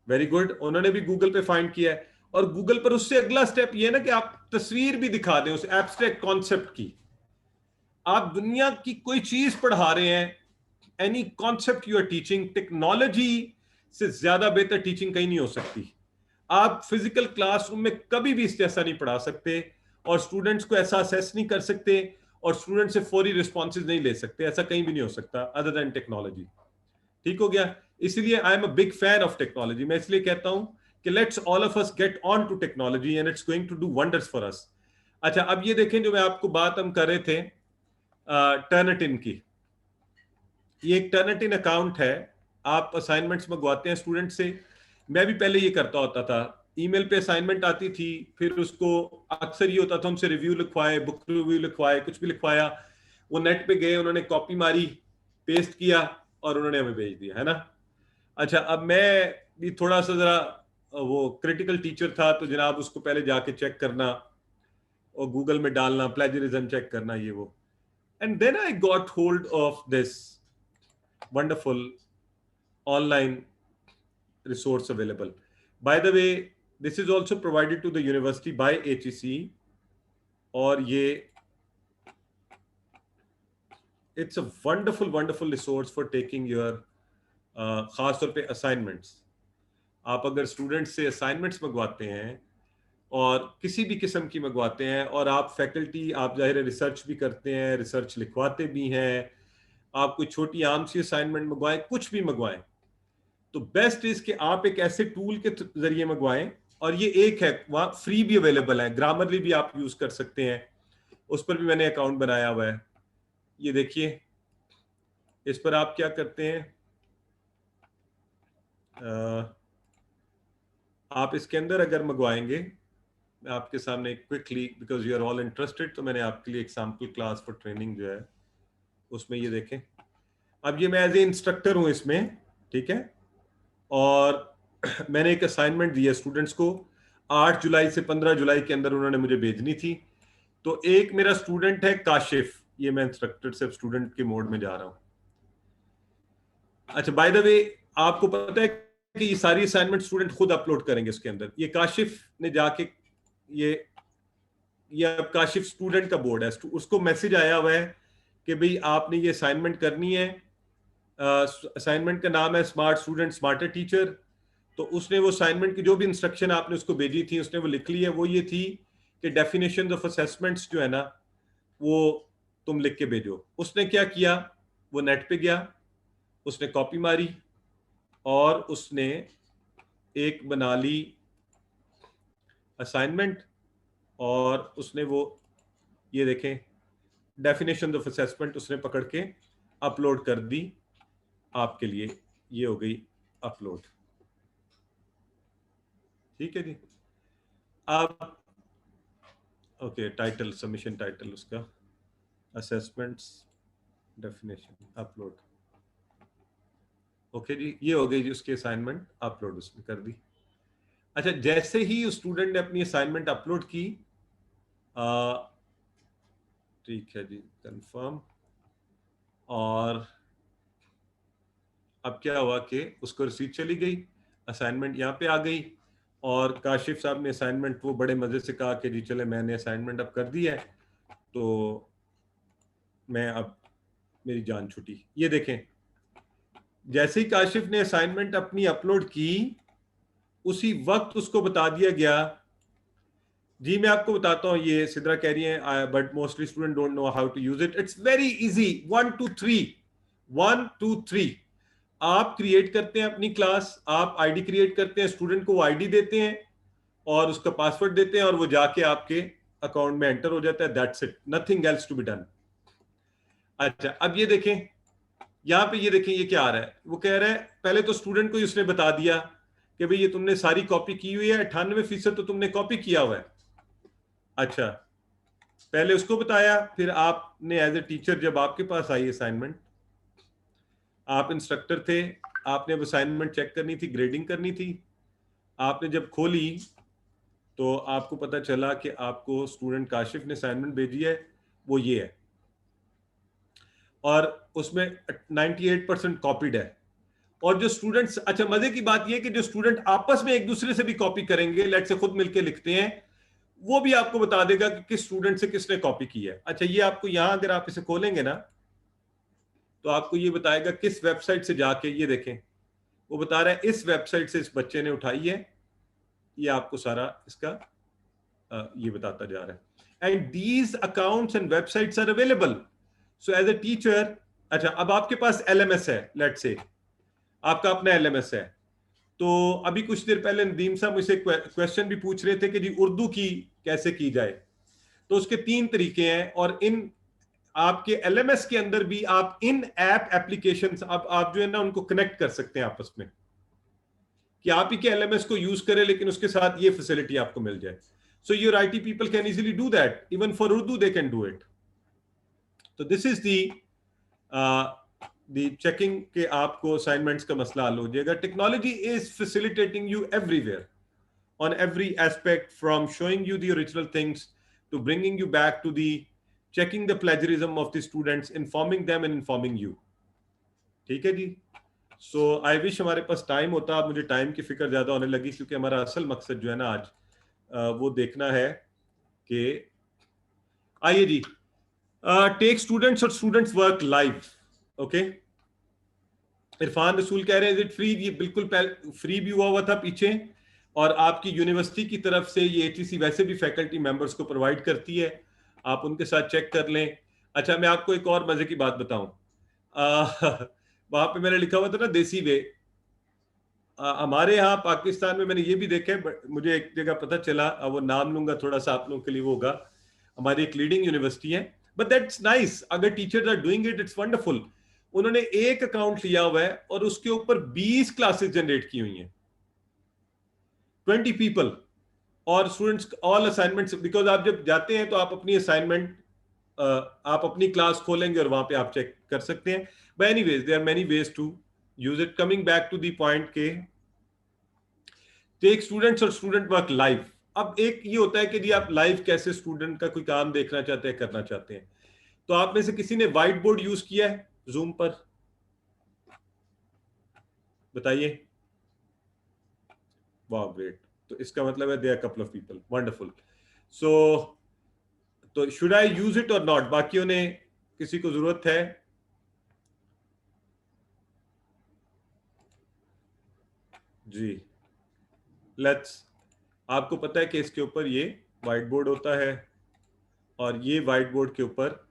वेरी गुड, उन्होंने भी गूगल पे फाइंड किया है। और गूगल पर उससे अगला स्टेप ये है ना कि आप तस्वीर भी दिखा दें उस एब्स्ट्रैक्ट कॉन्सेप्ट की। आप दुनिया की कोई चीज पढ़ा रहे हैं, any concept you are teaching, technology से ज्यादा बेहतर टीचिंग कहीं नहीं हो सकती। आप फिजिकल क्लासरूम में कभी भी इस जैसा नहीं पढ़ा सकते, और स्टूडेंट्स को ऐसा असेस नहीं कर सकते, और स्टूडेंट से फौरी रिस्पॉन्सेज नहीं ले सकते, ऐसा कहीं भी नहीं हो सकता अदर देन टेक्नोलॉजी। ठीक हो गया? इसीलिए I am a big fan of technology. मैं इसलिए कहता हूं कि let's all of us get on to technology and it's going to do wonders for us. अच्छा, अब ये देखें, जो मैं आपको बात हम कर रहे थे टर्निटिन की, ये एक टर्निटिन अकाउंट है। आप असाइनमेंट्स मंगवाते हैं स्टूडेंट से। मैं भी पहले ये करता होता था, ईमेल पे असाइनमेंट आती थी, फिर उसको अक्सर ये होता था उनसे रिव्यू लिखवाए, बुक रिव्यू लिखवाए, कुछ भी लिखवाया, वो नेट पे गए, उन्होंने कॉपी मारी, पेस्ट किया और उन्होंने हमें भेज दिया, है ना। अच्छा, अब मैं भी थोड़ा सा जरा वो क्रिटिकल टीचर था, तो जनाब उसको पहले जाके चेक करना और गूगल में डालना, प्लेजरिज्म चेक करना, ये वो। And then I got hold of this wonderful online resource available. By the way, this is also provided to the university by HEC, और ये it's a wonderful resource for taking your खास तौर पे assignments. आप अगर student से assignments मंगवाते हैं और किसी भी किस्म की मंगवाते हैं, और आप फैकल्टी, आप जाहिर रिसर्च भी करते हैं, रिसर्च लिखवाते भी हैं, आप कोई छोटी आम सी असाइनमेंट मंगवाएं, कुछ भी मंगवाएं, तो बेस्ट इज कि आप एक ऐसे टूल के जरिए मंगवाएं। और ये एक है, वहां फ्री भी अवेलेबल है, ग्रामरली भी आप यूज कर सकते हैं, उस पर भी मैंने अकाउंट बनाया हुआ है। ये देखिए, इस पर आप क्या करते हैं, आप इसके अंदर अगर मंगवाएंगे, मैं आपके सामने quickly, because you are all interested, तो मैंने आपके लिए एक सैम्पल क्लास फॉर ट्रेनिंग जो है उसमें ये देखें। अब ये मैं एज ए इंस्ट्रक्टर हूं इसमें, ठीक है, और मैंने एक असाइनमेंट दिया स्टूडेंट्स को, 8 जुलाई से 15 जुलाई के अंदर उन्होंने मुझे भेजनी थी। तो एक मेरा स्टूडेंट है काशिफ, ये मैं इंस्ट्रक्टर से स्टूडेंट के मोड में जा रहा हूं। अच्छा, बाय द वे, आपको पता है कि ये सारी असाइनमेंट स्टूडेंट खुद अपलोड करेंगे इसके अंदर। ये काशिफ ने जाके, ये अब काशिफ स्टूडेंट का बोर्ड है, उसको मैसेज आया हुआ है कि भाई आपने ये असाइनमेंट करनी है। असाइनमेंट का नाम है स्मार्ट स्टूडेंट स्मार्टर टीचर। तो उसने वो असाइनमेंट की जो भी इंस्ट्रक्शन आपने उसको भेजी थी, उसने वो लिख ली है। वो ये थी कि डेफिनेशंस ऑफ असेसमेंट्स जो है ना, वो तुम लिख के भेजो। उसने क्या किया, वो नेट पे गया, उसने कॉपी मारी और उसने एक बना ली असाइनमेंट, और उसने वो, ये देखें, डेफिनेशन ऑफ असेसमेंट उसने पकड़ के अपलोड कर दी आपके लिए। ये हो गई अपलोड, ठीक है जी। अब ओके, टाइटल, सबमिशन टाइटल उसका असेसमेंट्स डेफिनेशन अपलोड, ओके जी, ये हो गई जी उसकी असाइनमेंट अपलोड उसने कर दी। अच्छा, जैसे ही उस स्टूडेंट ने अपनी असाइनमेंट अपलोड की, ठीक है जी, कंफर्म, और अब क्या हुआ कि उसको रसीद चली गई, असाइनमेंट यहाँ पे आ गई, और काशिफ साहब ने असाइनमेंट वो बड़े मजे से कहा कि जी चले मैंने असाइनमेंट अब कर दी है, तो मैं अब मेरी जान छुटी। ये देखें, जैसे ही काशिफ ने असाइनमेंट अपनी अपलोड की, उसी वक्त उसको बता दिया गया, जी मैं आपको बताता हूँ, ये सिद्रा कह रही है but mostly student don't know how to use it. It's very easy, 1 2 3 1 2 3। आप क्रिएट करते हैं अपनी क्लास, आप आईडी क्रिएट करते हैं, स्टूडेंट को आईडी देते हैं और उसका पासवर्ड देते हैं, और वो जाके आपके अकाउंट में एंटर हो जाता है। That's it, nothing else to be done. अच्छा, अब ये देखें, यहाँ पे ये देखें, ये क्या आ रहा है, वो कह रहा है पहले तो स्टूडेंट को उसने बता दिया कि भाई ये तुमने सारी कॉपी की हुई है, 98% तो तुमने कॉपी किया हुआ है। अच्छा, पहले उसको बताया, फिर आपने एज ए टीचर जब आपके पास आई असाइनमेंट, आप इंस्ट्रक्टर थे, आपने अब असाइनमेंट चेक करनी थी, ग्रेडिंग करनी थी। आपने जब खोली तो आपको पता चला कि आपको स्टूडेंट काशिफ ने असाइनमेंट भेजी है, वो ये है, और उसमें 98% कॉपीड है। और जो स्टूडेंट्स, अच्छा मजे की बात ये कि जो स्टूडेंट आपस में एक दूसरे से भी कॉपी करेंगे, लेट से खुद मिलके लिखते हैं, वो भी आपको बता देगा कि किस स्टूडेंट से किसने कॉपी की है। अच्छा, ये आपको यहां अगर आप इसे खोलेंगे ना तो आपको ये बताएगा किस वेबसाइट से जाके, ये देखें वो बता रहा है इस वेबसाइट से इस बच्चे ने उठाई है, ये आपको सारा इसका ये बताता जा रहा है। And these accounts and websites are available, so as a teacher. अच्छा, अब आपके पास LMS है, लेट्स से आपका अपना LMS है, तो अभी कुछ देर पहले नदीम साहब मुझसे क्वेश्चन भी पूछ रहे थे कि जी उर्दू की कैसे की जाए, तो उसके 3 तरीके हैं। और इन आपके LMS के अंदर भी आप इन ऐप एप्लीकेशंस अब आप जो है ना उनको कनेक्ट कर सकते हैं आपस में, कि आप ही के LMS को यूज करें लेकिन उसके साथ ये फैसिलिटी आपको मिल जाए। So your IT people can easily do that, even for Urdu they can do it. तो दिस इज दी चेकिंग के आपको असाइनमेंट्स का मसला हल हो जाएगा। Technology is facilitating you everywhere on every aspect, from showing you the original things to bringing you back to the checking the plagiarism of the students, informing them and informing you। ठीक है जी। सो आई wish हमारे पास time होता, अब मुझे time की फिक्र ज्यादा होने लगी, क्योंकि हमारा असल मकसद जो है ना आज वो देखना है कि आइए जी, टेक स्टूडेंट्स और students work live. Okay, Irfan रसूल कह रहे हैं इज इट फ्री? ये बिल्कुल फ्री भी हुआ था पीछे, और आपकी यूनिवर्सिटी की तरफ से ये HEC वैसे भी फैकल्टी मेंबर्स को प्रोवाइड करती है, आप उनके साथ चेक कर लें। अच्छा, मैं आपको एक और मजे की बात बताऊं, वहां पे मैंने लिखा हुआ था ना देसी वे, हमारे यहाँ पाकिस्तान में मैंने ये भी देखा है, मुझे एक जगह पता चला, वो नाम लूंगा थोड़ा सा आप लोगों के लिए, वो होगा हमारी एक लीडिंग यूनिवर्सिटी है, बट दैट्स नाइस, अगर teachers are doing it, it's wonderful. उन्होंने एक अकाउंट लिया हुआ है और उसके ऊपर 20 क्लासेस जनरेट की हुई हैं, 20 पीपल और स्टूडेंट्स ऑल असाइनमेंट्स। बिकॉज आप जब जाते हैं तो आप अपनी असाइनमेंट आप अपनी क्लास खोलेंगे और वहां पे आप चेक कर सकते हैं। But anyways there are many ways to use it. Coming back to the point के टेक स्टूडेंट्स और स्टूडेंट वर्क लाइव। अब एक ये होता है कि जी आप लाइव कैसे स्टूडेंट का कोई काम देखना चाहते हैं, करना चाहते हैं, तो आप में से किसी ने व्हाइट बोर्ड यूज किया है जूम पर? बताइए। वाह, ग्रेट। तो इसका मतलब है there are couple of people, wonderful. So तो शुड आई यूज इट और नॉट? बाकियों ने किसी को जरूरत है? जी, लेट्स। आपको पता है कि इसके ऊपर ये व्हाइट बोर्ड होता है, और ये व्हाइट बोर्ड के ऊपर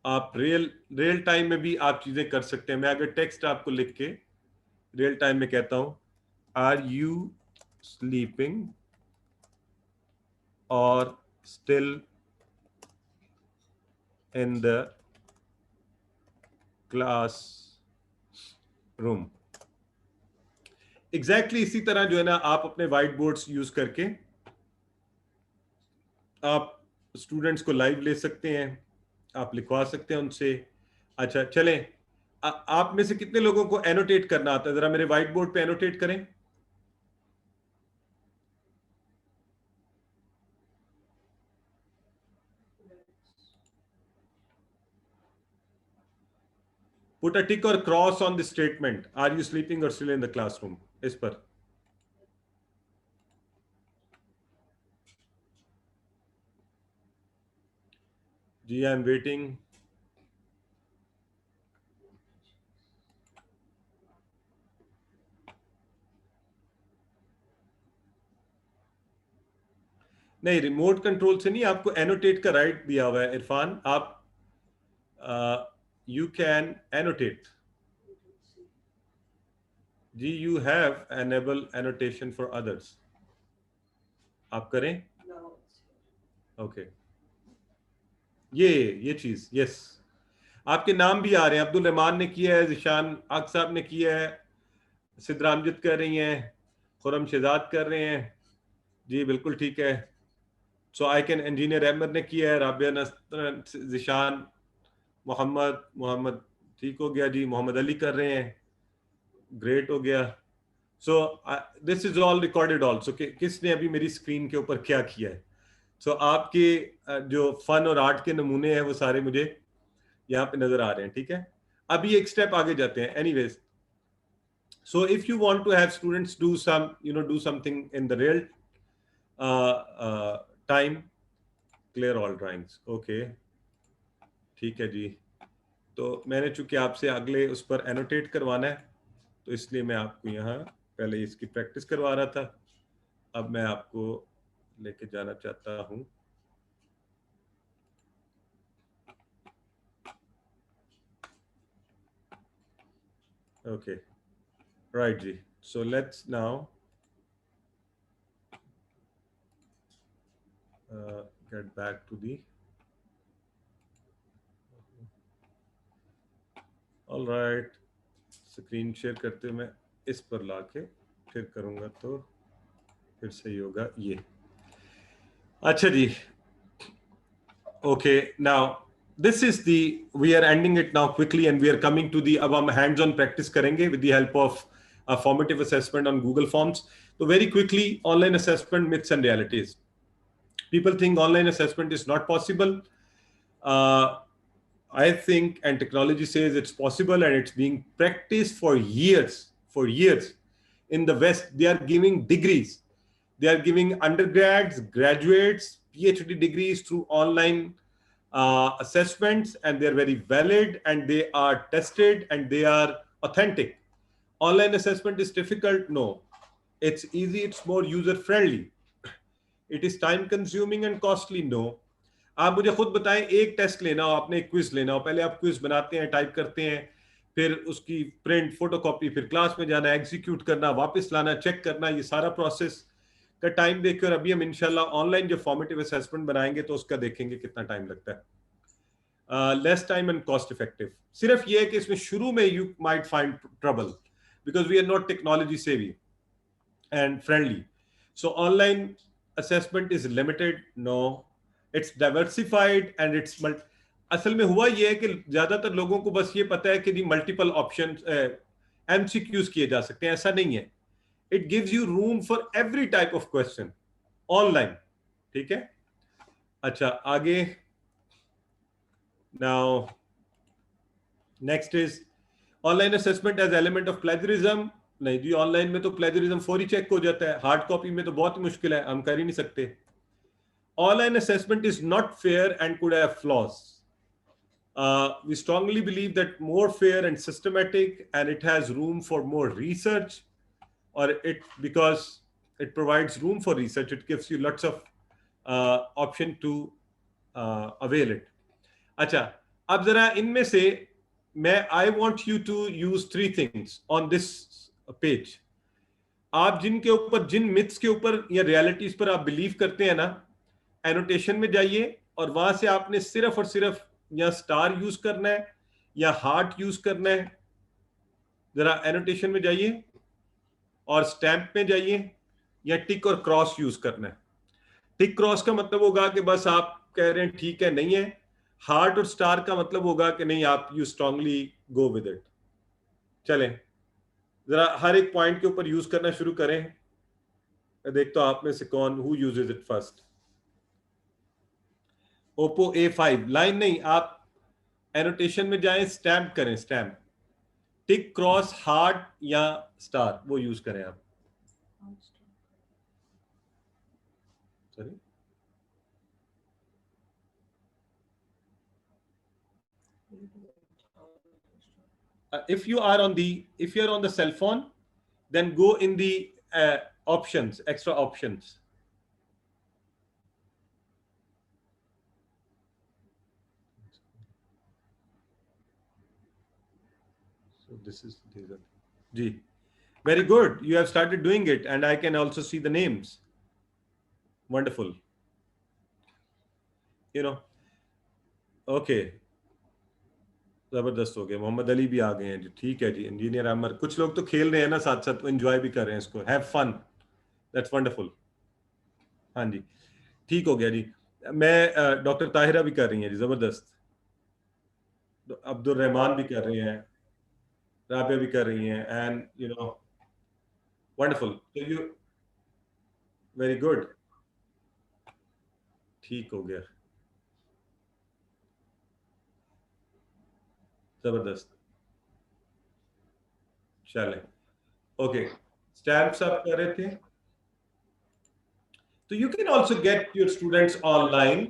आप रियल टाइम में भी आप चीजें कर सकते हैं। मैं अगर टेक्स्ट आपको लिख के रियल टाइम में कहता हूं, आर यू स्लीपिंग और still in the class room, exactly इसी तरह जो है ना आप अपने व्हाइट बोर्ड्स यूज करके आप स्टूडेंट्स को लाइव ले सकते हैं, आप लिखवा सकते हैं उनसे। अच्छा चलें, आप में से कितने लोगों को एनोटेट करना आता है? जरा मेरे व्हाइट बोर्ड पे एनोटेट करें। पुट अ टिक और cross on the statement are you sleeping और स्टिल इन द क्लासरूम, इस पर। जी आई एम वेटिंग। नहीं, रिमोट कंट्रोल से नहीं, आपको एनोटेट का राइट दिया हुआ है इरफान। आप यू कैन एनोटेट जी, you have enable annotation for others, आप करें। ओके ये चीज, यस, आपके नाम भी आ रहे हैं। अब्दुल रहमान ने किया है, जिशान आग साहब ने किया है, सिद्रा अमजद कर रही हैं, खुरम शहजाद कर रहे हैं, जी बिल्कुल ठीक है। So I can, engineer Ahmad ने किया है, राबिया नस्र, जिशान, मोहम्मद ठीक हो गया जी, मोहम्मद अली कर रहे हैं, ग्रेट हो गया। So this is all recorded also, किसने अभी मेरी स्क्रीन के ऊपर क्या किया है। सो आपके जो फन और आर्ट के नमूने हैं वो सारे मुझे यहाँ पे नजर आ रहे हैं, ठीक है। अभी एक स्टेप आगे जाते हैं। Anyways, so if you want to have students do something in the real time clear all drawings. Okay ठीक है जी। तो मैंने चूंकि आपसे अगले उस पर एनोटेट करवाना है तो इसलिए मैं आपको यहाँ पहले इसकी प्रैक्टिस करवा रहा था, अब मैं आपको लेके जाना चाहता हूँ। ओके राइट जी। So let's now get back to the alright. Screen share करते हुए मैं इस पर लाके फिर करूंगा तो फिर सही होगा ये। अच्छा जी। Okay, now this is the, we are ending it now quickly and we are coming to the, अब हम hands on practice करेंगे with the help of a formative assessment on Google Forms. So very quickly, online assessment myths and realities. People think online assessment is not possible. I think, and technology says it's possible and it's being practiced for years. For years. In the West, they are giving degrees. They are giving undergrads, graduates, PhD degrees through online assessments, and they're very valid and they are tested and they are authentic. Online assessment is difficult? No. It's easy, it's more user friendly. It is time consuming and costly? No. आप मुझे खुद बताएं, एक test लेना हो, आपने एक quiz लेना हो, पहले आप क्विज बनाते हैं, टाइप करते हैं, फिर उसकी प्रिंट फोटोकॉपी, फिर क्लास में जाना, एग्जीक्यूट करना, वापस लाना, चेक करना, ये सारा प्रोसेस का टाइम देखकर अभी हम इंशाल्लाह ऑनलाइन जो फॉर्मेटिव असेसमेंट बनाएंगे तो उसका देखेंगे कितना टाइम लगता है। Less time and cost effective. सिर्फ ये है कि इसमें शुरू में you might find trouble because we are not technology savvy and friendly. So online assessment is limited? No. It's diversified and it's असल में हुआ ये है कि ज्यादातर लोगों को बस ये पता है कि जी मल्टीपल ऑप्शन एमसीक्यूज किए जा सकते हैं, ऐसा नहीं है। It gives you room for every type of question online. ठीक है, अच्छा आगे। Now next is online assessment as element of plagiarism. नहीं जी, ऑनलाइन में तो प्लेजरिज्म फौरी चेक हो जाता है, हार्ड कॉपी में तो बहुत मुश्किल है, हम कर ही नहीं सकते। Online assessment is not fair and could have flaws. We strongly believe that more fair and systematic, and it has room for more research, or it because it provides room for research, it gives you lots of option to avail it. अच्छा, अब जरा इनमें से मैं I want you to use 3 things on this page. आप जिनके ऊपर, जिन myths के ऊपर या रियलिटीज पर आप बिलीव करते हैं ना, एनोटेशन में जाइए और वहां से आपने सिर्फ और सिर्फ या स्टार यूज करना है या हार्ट यूज करना है। जरा एनोटेशन में जाइए और स्टैंप में जाइए, या टिक और क्रॉस यूज करना है। टिक क्रॉस का मतलब होगा कि बस आप कह रहे हैं ठीक है, नहीं है। हार्ट और स्टार का मतलब होगा कि नहीं, आप you strongly go with it. चलें जरा हर एक पॉइंट के ऊपर यूज करना शुरू करें। देखता हूं आप में से कौन who uses it first. Oppo A5 line नहीं, आप एनोटेशन में जाएं, स्टैम्प करें, स्टैम्प, टिक क्रॉस हार्ट या स्टार वो यूज करें आप। Sorry, if you are on the cell phone, then go in the options, extra options. So this is Ji. Very good. You have started doing it, and I can also see the names. Wonderful. You know, okay. जबरदस्त हो गया। मोहम्मद अली भी आ गए हैं जी, ठीक है जी। Engineer अमर, कुछ लोग तो खेल रहे हैं ना साथ साथ, एंजॉय भी कर रहे हैं इसको। Have fun, that's wonderful. हाँ जी, ठीक हो गया जी। मैं डॉक्टर ताहिरा भी कर रही हैं जी, जबरदस्त। अब्दुल रहमान भी कर रहे हैं, राबिया भी कर रही हैं, एंड यू नो वंडरफुल। तो यू वेरी गुड, ठीक हो गया, जबरदस्त। चलें, ओके। स्टैम्प्स आप कर रहे थे, तो you can also get your students online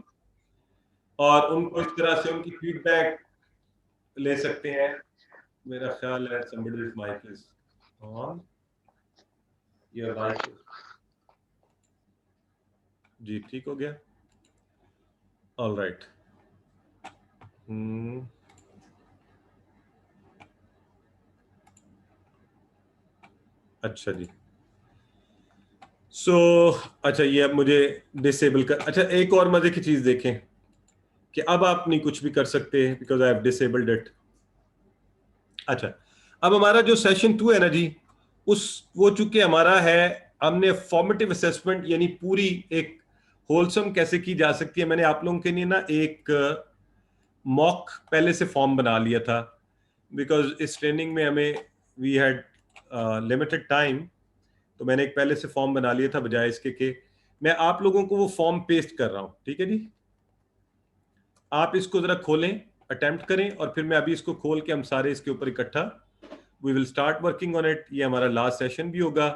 और उनको इस तरह से उनकी फीडबैक ले सकते हैं। मेरा ख्याल है somebody's mic is on, your mic जी ठीक हो गया, ऑल राइट। अच्छा जी, अच्छा ये अब मुझे डिसेबल कर, अच्छा एक और मजे की चीज देखें कि अब आप नहीं कुछ भी कर सकते because I have disabled it. अच्छा, अब हमारा जो सेशन 2 है ना जी, वो चूंकि हमारा है, हमने फॉर्मेटिव असेसमेंट यानी पूरी एक होलसम कैसे की जा सकती है, मैंने आप लोगों के लिए ना एक मॉक पहले से फॉर्म बना लिया था बिकॉज इस ट्रेनिंग में हमें वी हैड लिमिटेड टाइम, तो मैंने एक पहले से फॉर्म बना लिया था बजाय इसके कि मैं आप लोगों को वो फॉर्म पेस्ट कर रहा हूं। ठीक है जी, आप इसको जरा खोलें, अटेम्प्ट करें और फिर मैं अभी इसको खोल के हम सारे इसके ऊपर इकट्ठा we will start working on it. ये हमारा लास्ट सेशन भी होगा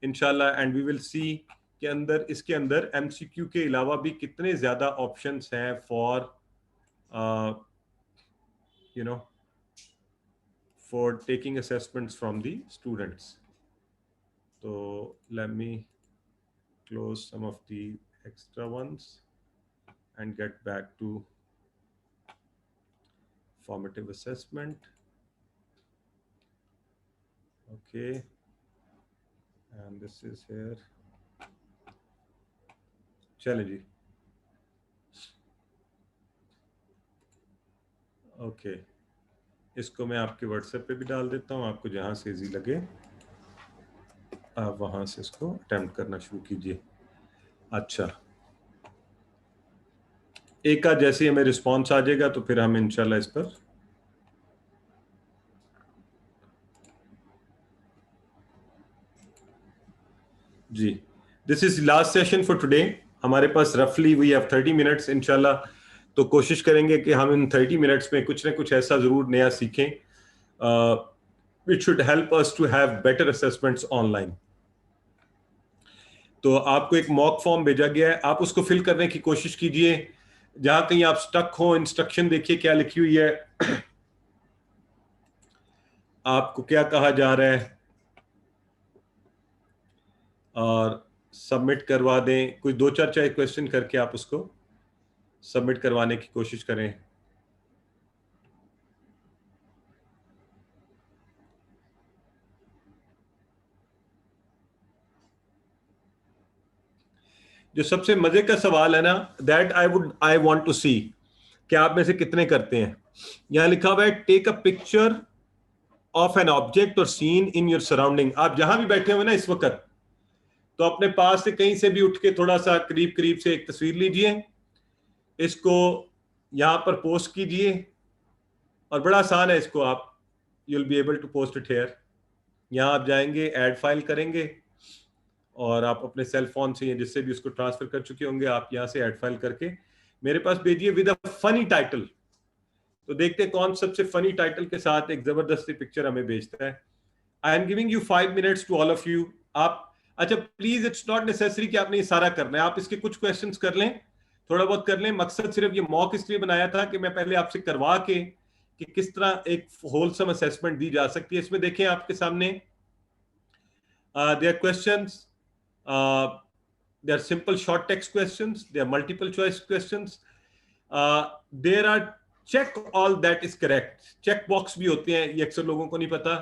इंशाल्लाह एंड वी विल सी के अंदर इसके अंदर एमसीक्यू के अलावा भी कितने ज्यादा ऑप्शंस हैं for you know for taking assessments from the students. So let me close some of the extra ones and get back to formative assessment. Okay, and this is here. चले जी, okay इसको मैं आपके WhatsApp पे भी डाल देता हूँ, आपको जहाँ से इजी लगे आप वहाँ से इसको अटेम्प्ट करना शुरू कीजिए। अच्छा, एक का जैसे हमें रिस्पॉन्स आ जाएगा तो फिर हम इंशाल्लाह इस पर जी। This is last session for today. हमारे पास रफली वी हैव 30 मिनट्स इंशाल्लाह, तो कोशिश करेंगे कि हम इन 30 मिनट्स में कुछ ना कुछ ऐसा जरूर नया सीखें which should help us to have better assessments online. तो आपको एक मॉक फॉर्म भेजा गया है, आप उसको फिल करने की कोशिश कीजिए। जहां कहीं आप स्टक हो, इंस्ट्रक्शन देखिए क्या लिखी हुई है, आपको क्या कहा जा रहा है और सबमिट करवा दें। कोई 2-4 क्वेश्चन करके आप उसको सबमिट करवाने की कोशिश करें। जो सबसे मजे का सवाल है ना, दैट आई वांट टू सी कि आप में से कितने करते हैं। यहां लिखा हुआ है take a picture of an object और सीन इन योर सराउंडिंग। आप जहां भी बैठे हुए ना इस वक्त, तो अपने पास से कहीं से भी उठ के थोड़ा सा करीब करीब से एक तस्वीर लीजिए, इसको यहां पर पोस्ट कीजिए और बड़ा आसान है, इसको आप you will be able to post it here. यहां आप जाएंगे, ऐड फाइल करेंगे और आप अपने सेल फोन से जिससे भी उसको ट्रांसफर कर चुके होंगे, आप यहां से ऐड फाइल करके मेरे पास भेजिए विद अ फनी टाइटल। तो देखते हैं कौन सबसे फनी टाइटल के साथ एक जबरदस्ती पिक्चर हमें भेजता है। I am giving you 5 minutes to all of you. आप अच्छा प्लीज, इट्स नॉट नेसेसरी कि आपने ये सारा करना है, आप इसके कुछ क्वेश्चंस कर लें, थोड़ा बहुत कर लें। मकसद सिर्फ ये मॉक इसलिए बनाया था कि मैं पहले आपसे करवा के कि किस तरह एक होलसम असेसमेंट दी जा सकती है। इसमें देखें आपके सामने there questions, they are simple short text questions, they are multiple choice questions, there are check all that is correct, check box भी होते हैं, ये अक्सर लोगों को नहीं पता।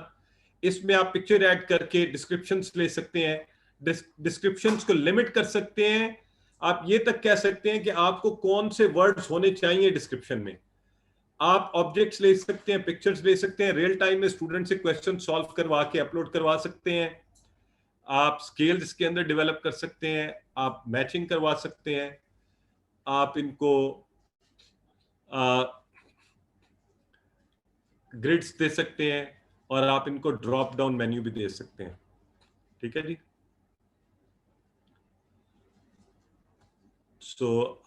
इसमें आप पिक्चर ऐड करके डिस्क्रिप्शंस ले सकते हैं, डिस्क्रिप्शंस को लिमिट कर सकते हैं। आप ये तक कह सकते हैं कि आपको कौन से वर्ड्स होने चाहिए डिस्क्रिप्शन में। आप ऑब्जेक्ट्स ले सकते हैं, पिक्चर्स ले सकते हैं, रियल टाइम में स्टूडेंट से क्वेश्चन सॉल्व करवा के अपलोड करवा सकते हैं। आप स्केल्स इसके अंदर डेवलप कर सकते हैं, आप मैचिंग करवा सकते हैं, आप इनको ग्रिड्स दे सकते हैं और आप इनको ड्रॉप डाउन मेन्यू भी दे सकते हैं। ठीक है जी।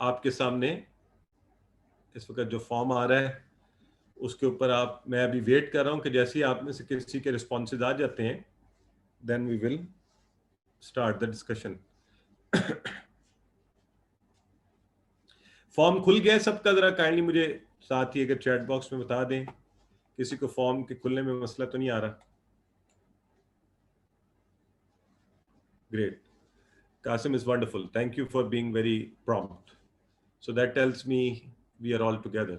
आपके सामने इस वक्त जो फॉर्म आ रहा है उसके ऊपर आप, मैं अभी वेट कर रहा हूं कि जैसे ही आप में से किसी के रिस्पॉन्सेज आ जाते हैं then we will start the discussion. Form खुल गया है सबका? जरा काइंडली मुझे साथ ही अगर चैट बॉक्स में बता दें, किसी को फॉर्म के खुलने में मसला तो नहीं आ रहा? Great. Kasim is wonderful. Thank you for being very prompt. So that tells me we are all together.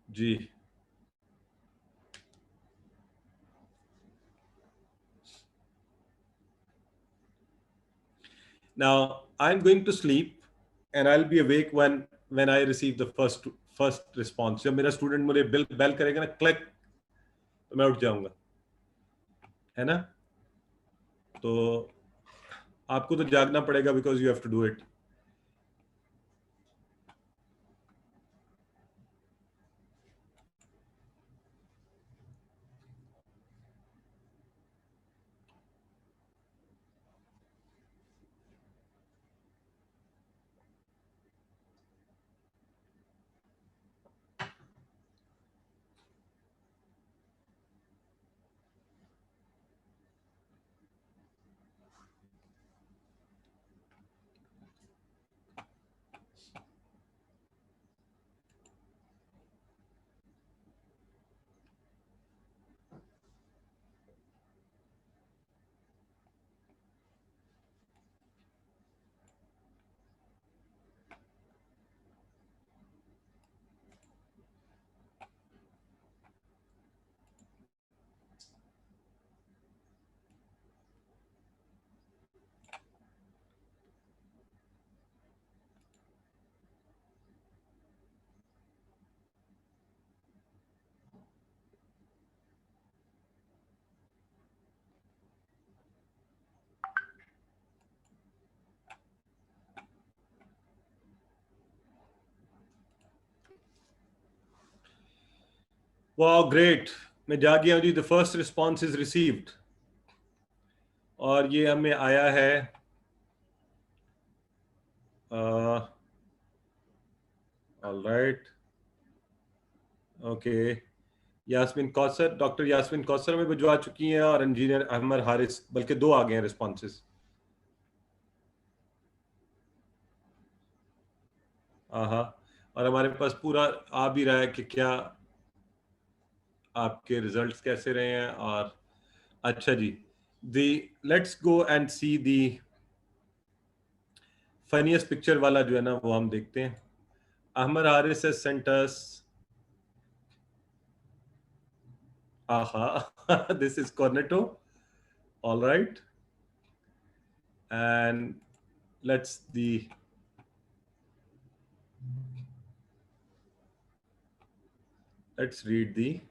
जी. Now I'm going to sleep and I'll be awake when I receive the first response. जब मेरा student मुझे bell करेगा ना, click, तो मैं उठ जाऊंगा, है ना? तो आपको तो जागना पड़ेगा because you have to do it. Wow, great. मैं जाग गया हूँ जी. The first response is received. और ये हमें आया है all right. Okay. Yasmin Kausar, doctor Yasmin Kausar में भिजवा चुकी हैं और इंजीनियर अहमद हारिस, बल्कि 2 आ गए हैं रिस्पॉन्सेस. हाँ. और हमारे पास पूरा आ भी रहा है कि क्या आपके रिजल्ट्स कैसे रहे हैं. और अच्छा जी, let's go and see the funniest picture वाला जो है ना, वो हम देखते हैं. Ahmad Haris has sent us, this is Cornetto. All right. And let's read the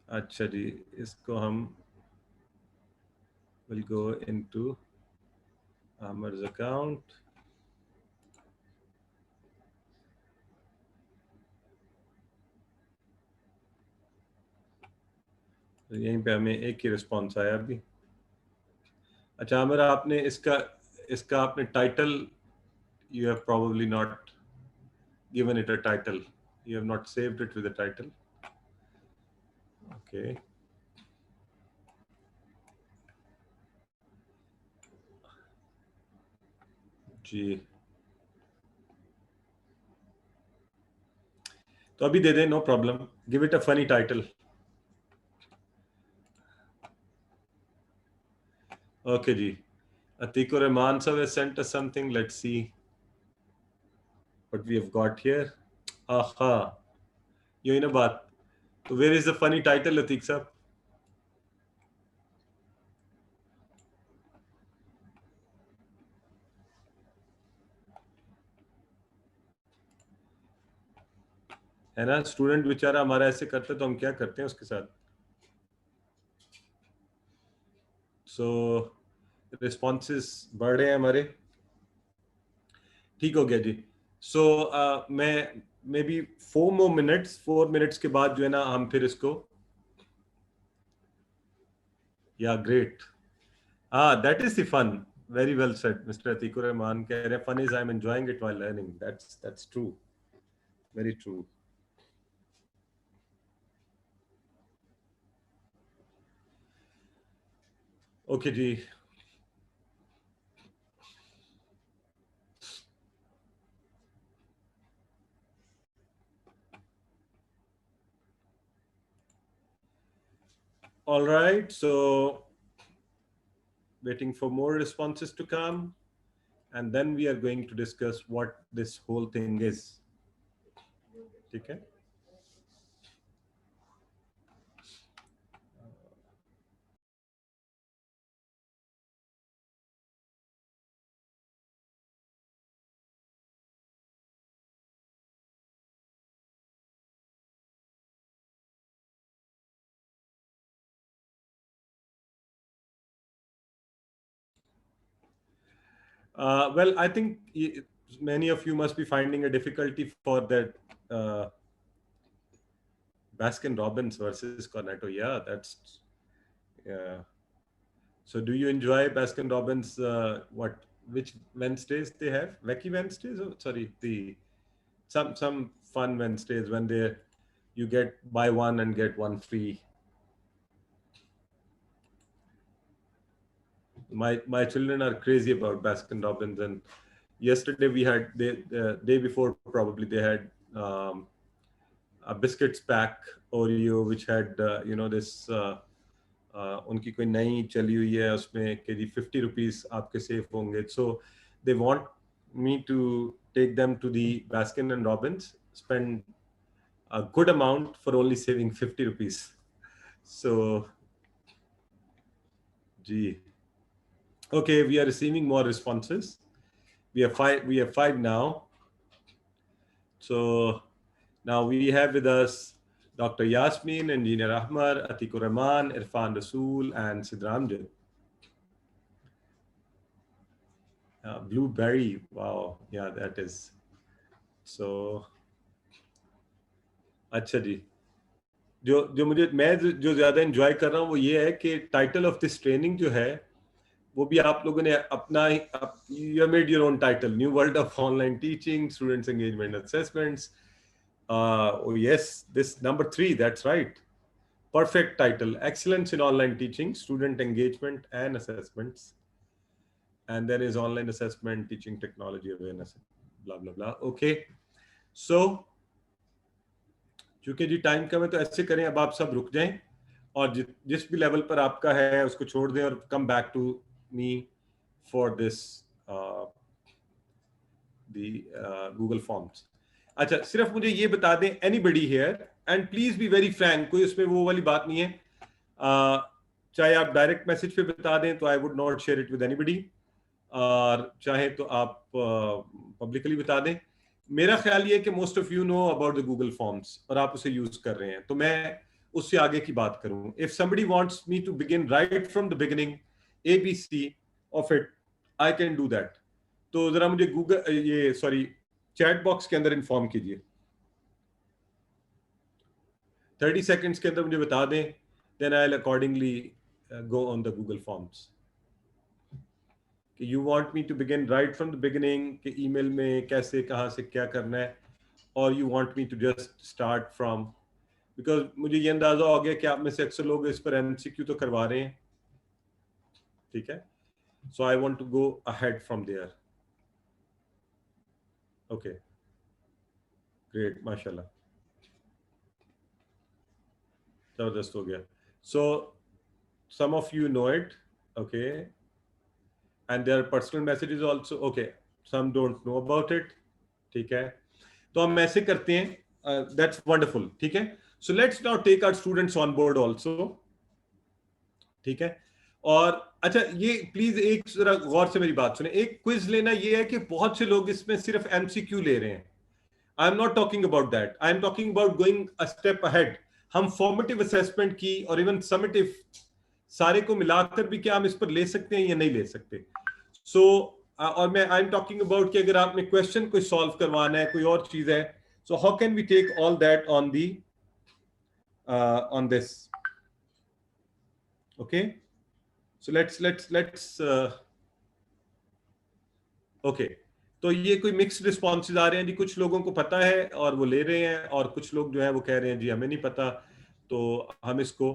अच्छा जी, इसको हम will go into Amar's account. तो यहीं पे हमें एक ही रिस्पॉन्स आया अभी. अच्छा आमिर, आपने इसका आपने title, you have probably not given it a title. You have not saved it with a title. Okay. जी, तो अभी दे दें, no problem. Give it a funny title. Okay जी. Atikur Rahman sir has sent us something. Let's see what we have got here. Aha. यही ना बात. तो where is the funny title, Atik sir? है ना, स्टूडेंट बेचारा हमारा ऐसे करते तो हम क्या करते हैं उसके साथ. सो रिस्पॉन्सेस बढ़ रहे हैं हमारे. ठीक हो गया जी. सो मैं मे बी 4 मिनट्स के बाद जो है ना, हम फिर इसको. या great. That is the fun. Very well said mister Atiqur Rahman. कह रहे हैं fun is I am enjoying it while learning. That's true. Very true. Okay जी. All right, so waiting for more responses to come, and then we are going to discuss what this whole thing is. Okay. Well, I think many of you must be finding a difficulty for that Baskin Robbins versus Cornetto. Yeah, that's yeah. So, do you enjoy Baskin Robbins? Which Wednesdays they have? Wacky Wednesdays? Oh, sorry, the some fun Wednesdays when they you get buy one and get one free. My children are crazy about Baskin Robbins, and yesterday we had the day before probably they had a biscuits pack Oreo which had this उनकी कोई नई चली हुई है उसमें कि जी 50 rupees आपके save होंगे, so they want me to take them to the Baskin and Robbins, spend a good amount for only saving 50 rupees. So gee, okay, we are receiving more responses. We have five now. So now we have with us Dr. Yasmin, Engineer Ahmar, Atikur Rahman, Irfan Rasool, and Sidramjit. Blueberry, wow, yeah, that is. So, अच्छा जी, मैं जो ज़्यादा enjoy कर रहा हूँ वो ये है कि title of this training जो है वो भी आप लोगों ने अपना you have made your own title, New World of Online Teaching, Students Engagement Assessments. Oh yes, this number 3, that's right. Perfect title, Excellence in Online Teaching, Student Engagement and Assessments. And there is online assessment, teaching technology awareness, blah, blah, blah. Okay. So, चूंकि जी time कम है तो ऐसे करें, अब आप सब रुक जाएं और जिस भी लेवल पर आपका है उसको छोड़ दें और come back to me for this Google forms. अच्छा, सिर्फ मुझे ये बता दें, anybody here, and please be very frank, कोई उसमें वो वाली बात नहीं है. चाहे आप डायरेक्ट मैसेज पे बता दें तो I would not share it with anybody, और चाहे तो आप पब्लिकली बता दें. मेरा ख्याल ये है कि most of you know about the Google forms और आप उसे यूज कर रहे हैं, तो मैं उससे आगे की बात करूं. If somebody wants me to begin right from the beginning ABC of it, I can do that. तो जरा मुझे चैट बॉक्स के अंदर इन्फॉर्म कीजिए, 30 सेकेंड्स के अंदर मुझे बता दें, then I will accordingly go on the Google forms. कि you want me to begin right from the beginning, कि ईमेल में कैसे कहाँ से क्या करना है, और you want me to just start from, because मुझे ये अंदाजा हो गया कि आप में से अक्सर लोग इस पर MCQ तो करवा रहे हैं, ठीक है. So I want to go ahead from there. Okay, great, माशाल्लाह, जबरदस्त हो गया. So some of you know it, okay, and there are personal messages also. Okay, some don't know about it, ठीक है. तो हम ऐसे करते हैं, that's wonderful, ठीक है. So let's now take our students on board also, ठीक है. और अच्छा, ये प्लीज एक जरा गौर से मेरी बात सुने. एक क्विज लेना ये है कि बहुत से लोग इसमें सिर्फ MCQ ले रहे हैं. I am not talking about that, I am talking about going a step ahead. हम फॉर्मेटिव असेसमेंट की और इवन समेटिव सारे को मिलाकर भी क्या हम इस पर ले सकते हैं या नहीं ले सकते. सो और मैं आई एम टॉकिंग अबाउट कि अगर आपने क्वेश्चन कोई सॉल्व करवाना है, कोई और चीज है, so how can we take all that on the on this. Okay, so let's okay. तो ये कोई मिक्स्ड रिस्पॉन्सेज आ रहे हैं जी, कुछ लोगों को पता है और वो ले रहे हैं, और कुछ लोग जो है वो कह रहे हैं जी हमें नहीं पता. तो हम इसको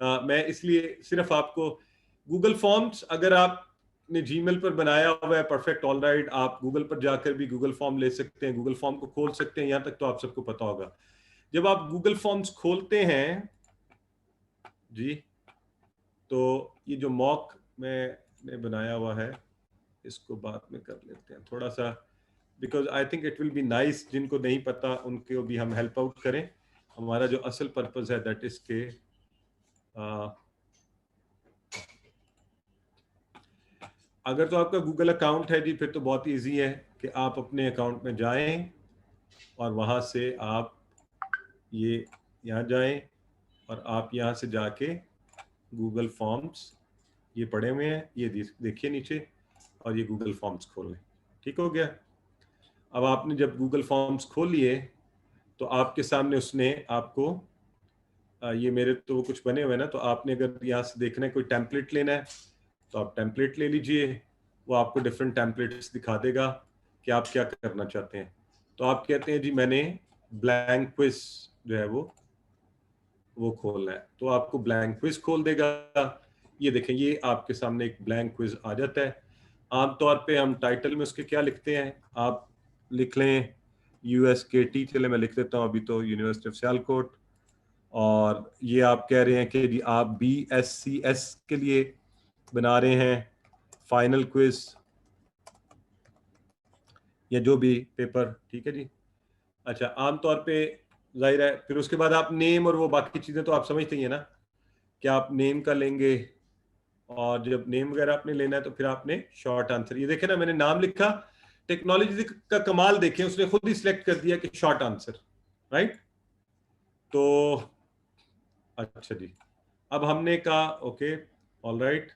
मैं इसलिए सिर्फ आपको गूगल फॉर्म्स, अगर आपने जीमेल पर बनाया हुआ है, परफेक्ट, ऑल राइट, आप गूगल पर जाकर भी गूगल फॉर्म ले सकते हैं, गूगल फॉर्म को खोल सकते हैं. यहाँ तक तो आप सबको पता होगा. जब आप गूगल फॉर्म्स खोलते हैं जी, तो ये जो मॉक मैंने बनाया हुआ है इसको बाद में कर लेते हैं थोड़ा सा, because I think it will be nice, जिनको नहीं पता उनको भी हम हेल्प आउट करें। हमारा जो असल पर्पस है दैट इज के अगर तो आपका गूगल अकाउंट है जी, फिर तो बहुत ईजी है कि आप अपने अकाउंट में जाएं और वहां से आप ये यहाँ जाएं और आप यहाँ से जाके गूगल फॉर्म्स ये पड़े हुए हैं, ये देखिए नीचे, और ये गूगल फॉर्म्स खोल लें। ठीक हो गया। अब आपने जब गूगल फॉर्म्स खोल लिए तो आपके सामने उसने आपको ये मेरे तो कुछ बने हुए हैं ना, तो आपने अगर यहाँ से देखना है कोई टेम्पलेट लेना है तो आप टेम्पलेट ले लीजिए, वो आपको डिफरेंट टेम्पलेट्स दिखा देगा कि आप क्या करना चाहते हैं। तो आप कहते हैं जी मैंने ब्लैंक क्विज जो है वो खोलना है, तो आपको ब्लैंक क्विज खोल देगा। ये देखें, ये आपके सामने एक ब्लैंक क्विज आ जाता है। आमतौर पे हम टाइटल में उसके क्या लिखते हैं, आप लिख लें USKT, चले मैं लिख देता हूँ अभी तो, यूनिवर्सिटी ऑफ सियालकोट। और ये आप कह रहे हैं कि जी आप BSCS के लिए बना रहे हैं फाइनल क्विज या जो भी पेपर, ठीक है जी। अच्छा, आमतौर पे जाहिर है फिर उसके बाद आप नेम और वो बाकी चीज़ें तो आप समझते ही हैं ना कि आप नेम का लेंगे, और जब नेम वगैरह आपने लेना है तो फिर आपने शॉर्ट आंसर, ये देखें ना मैंने नाम लिखा, टेक्नोलॉजी का कमाल देखें, उसने खुद ही सिलेक्ट कर दिया कि शॉर्ट आंसर, राइट। तो अच्छा जी, अब हमने कहा ओके ऑल राइट,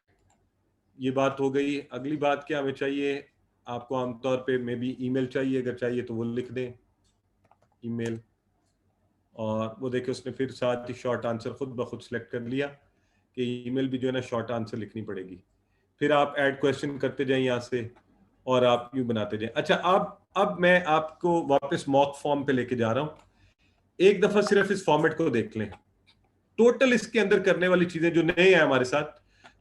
ये बात हो गई। अगली बात क्या हमें चाहिए, आपको आमतौर पे मे बी ईमेल चाहिए, अगर चाहिए तो वो लिख दें ईमेल, और वो देखे उसने फिर साथ ही शॉर्ट आंसर खुद ब खुद सेलेक्ट कर लिया कि ईमेल भी जो है ना शॉर्ट आंसर लिखनी पड़ेगी। फिर आप ऐड क्वेश्चन करते जाएं यहाँ से और आप यूं बनाते जाएं। अच्छा, अब मैं आपको वापस मॉक फॉर्म पे लेके जा रहा हूँ, एक दफा सिर्फ इस फॉर्मेट को देख लें। टोटल इसके अंदर करने वाली चीजें, जो नए हैं हमारे साथ,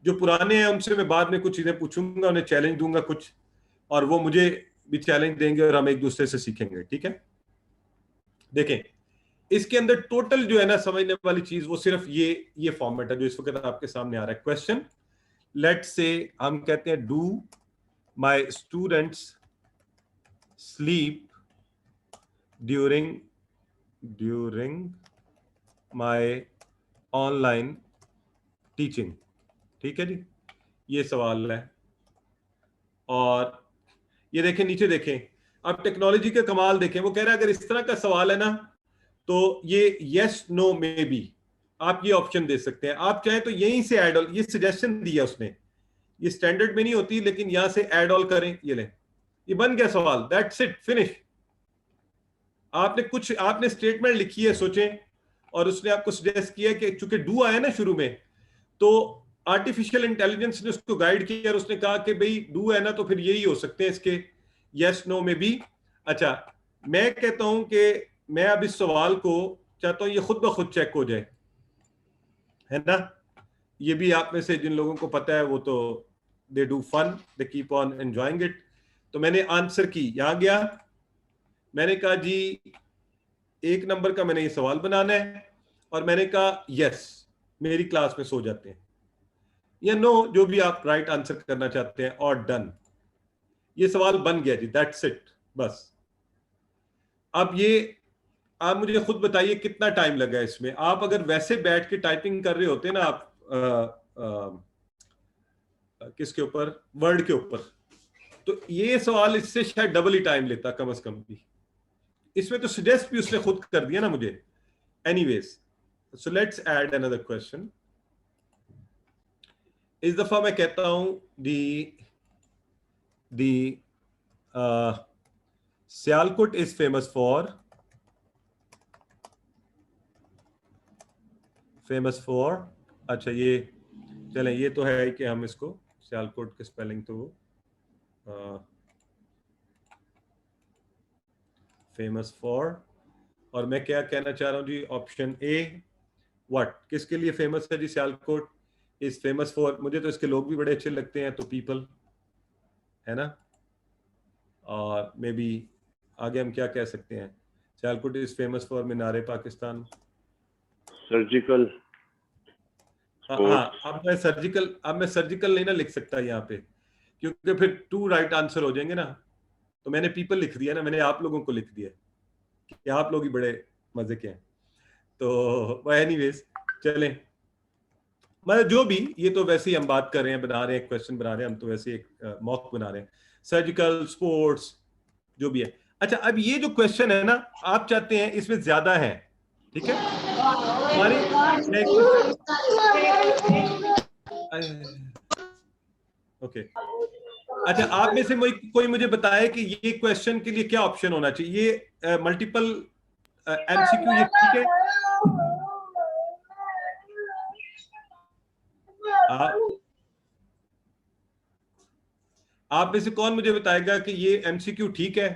जो पुराने हैं उनसे मैं बाद में कुछ चीजें पूछूंगा, उन्हें चैलेंज दूंगा कुछ, और वो मुझे भी चैलेंज देंगे और हम एक दूसरे से सीखेंगे, ठीक है। देखें, इसके अंदर टोटल जो है ना समझने वाली चीज, वो सिर्फ ये फॉर्मेट है जो इस वक्त आपके सामने आ रहा है। क्वेश्चन, लेट्स से हम कहते हैं do my students sleep during my online teaching, ठीक है जी, ये सवाल है। और ये देखें नीचे देखें, अब टेक्नोलॉजी का कमाल देखें, वो कह रहा है अगर इस तरह का सवाल है ना तो ये यस नो मे बी आप ये ऑप्शन दे सकते हैं। आप चाहें तो यहीं से ऐड ऑल, ये सजेशन दिया उसने, ये स्टैंडर्ड में नहीं होती लेकिन यहां से ऐड ऑल करें, ये लें, ये बन गया सवाल, दैट्स इट, फिनिश। आपने स्टेटमेंट लिखी है, सोचें, और उसने आपको सजेस्ट किया कि चूंकि डू आया ना शुरू में, तो आर्टिफिशियल इंटेलिजेंस ने उसको गाइड किया और उसने कहा कि भाई डू है ना तो फिर यही हो सकते हैं इसके यस नो में भी। अच्छा, मैं कहता हूं कि मैं अब इस सवाल को चाहता हूं ये खुद ब खुद चेक हो जाए, है ना। ये भी आप में से जिन लोगों को पता है वो तो they do fun, they keep on enjoying it. तो मैंने आंसर की, यहां गया, मैंने कहा जी 1 नंबर का मैंने ये सवाल बनाना है, और मैंने कहा यस मेरी क्लास में सो जाते हैं, या नो जो भी आप राइट आंसर करना चाहते हैं, और डन, ये सवाल बन गया जी, दैट्स इट, बस। अब ये आप मुझे खुद बताइए कितना टाइम लगा इसमें। आप अगर वैसे बैठ के टाइपिंग कर रहे होते ना, आप किसके ऊपर, वर्ड के ऊपर, तो ये सवाल इससे शायद डबल ही टाइम लेता कम से कम भी। इसमें तो सजेस्ट भी उसने खुद कर दिया ना मुझे। Anyways, so let's add another question. इस दफा मैं कहता हूं दी सियालकोट इज फेमस फॉर, अच्छा ये चलें, ये तो है कि हम इसको सियालकोट की स्पेलिंग तो फेमस फॉर, और मैं क्या कहना चाह रहा हूँ जी, ऑप्शन ए, व्हाट, किसके लिए फेमस है जी सियालकोट इज फेमस फॉर। मुझे तो इसके लोग भी बड़े अच्छे लगते हैं, तो पीपल है ना। और मे बी आगे हम क्या कह सकते हैं, सियालकोट इज फेमस फॉर मीनारे पाकिस्तान, सर्जिकल हाँ, अब मैं सर्जिकल नहीं ना लिख सकता यहाँ पे, क्योंकि फिर 2 राइट आंसर हो जाएंगे ना। तो मैंने पीपल लिख दिया ना, मैंने आप लोगों को लिख दिया कि आप लोग ही बड़े मजे के हैं। तो एनीवेज चलें, मतलब जो भी, ये तो वैसे ही हम बात कर रहे हैं, बना रहे हैं, क्वेश्चन बना रहे हैं हम, तो वैसे एक मॉक बना रहे हैं, सर्जिकल, स्पोर्ट्स, जो भी है। अच्छा, अब ये जो क्वेश्चन है ना, आप चाहते हैं इसमें ज्यादा है, ठीक है हमारे, ओके। अच्छा, आप में से कोई मुझे बताए कि ये क्वेश्चन के लिए क्या ऑप्शन होना चाहिए, ये मल्टीपल एमसीक्यू, ये ठीक है? आप में से कौन मुझे बताएगा कि ये एमसीक्यू ठीक है?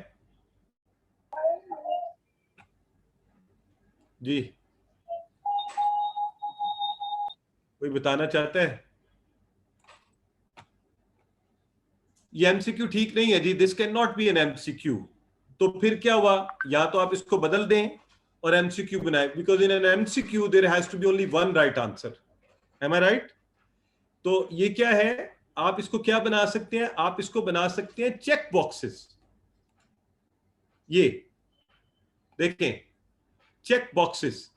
जी, कोई बताना चाहता है? ये एमसीक्यू ठीक नहीं है जी, this can not be an MCQ. तो फिर क्या हुआ, या तो आप इसको बदल दें और एमसीक्यू बनाए, because in an MCQ there has to be only one right answer. Am I right? तो ये क्या है, आप इसको क्या बना सकते हैं, आप इसको बना सकते हैं चेक बॉक्सेस। ये देखें, चेक बॉक्सेस।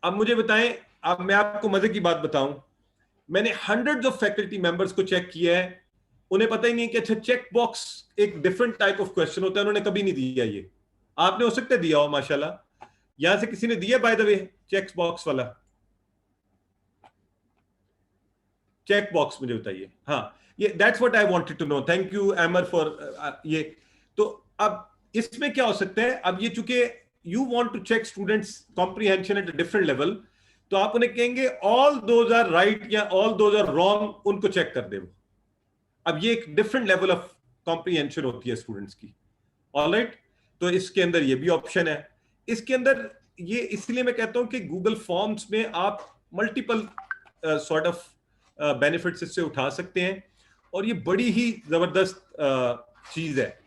अब मुझे बताएं, अब मैं आपको मजे की बात बताऊं, मैंने हंड्रेड्स ऑफ फैकल्टी मेंबर्स को चेक किया है, उन्हें पता ही नहीं कि अच्छा चेक बॉक्स एक डिफरेंट टाइप ऑफ क्वेश्चन होता है, उन्होंने कभी नहीं दिया। ये आपने हो सकता है दिया हो, माशाल्लाह, यहां से किसी ने दिया by the way check box वाला? चेक बॉक्स मुझे बताइए। हाँ, ये that's what I wanted to know, thank you Amer for ये। तो अब इसमें क्या हो सकता है, अब ये चूंकि you want to check students comprehension at a different level, तो आप उन्हें कहेंगे ऑल दोज आर राइट या ऑल दोज आर रॉन्ग, उनको चेक कर दे वो। अब ये एक डिफरेंट लेवल ऑफ कॉम्प्रिहेंशन होती है स्टूडेंट्स की। ऑलराइट, तो इसके अंदर ये भी ऑप्शन है। इसके अंदर ये इसलिए मैं कहता हूं कि गूगल फॉर्म्स में आप मल्टीपल सॉर्ट ऑफ बेनिफिट्स इससे उठा सकते हैं, और ये बड़ी ही जबरदस्त चीज है।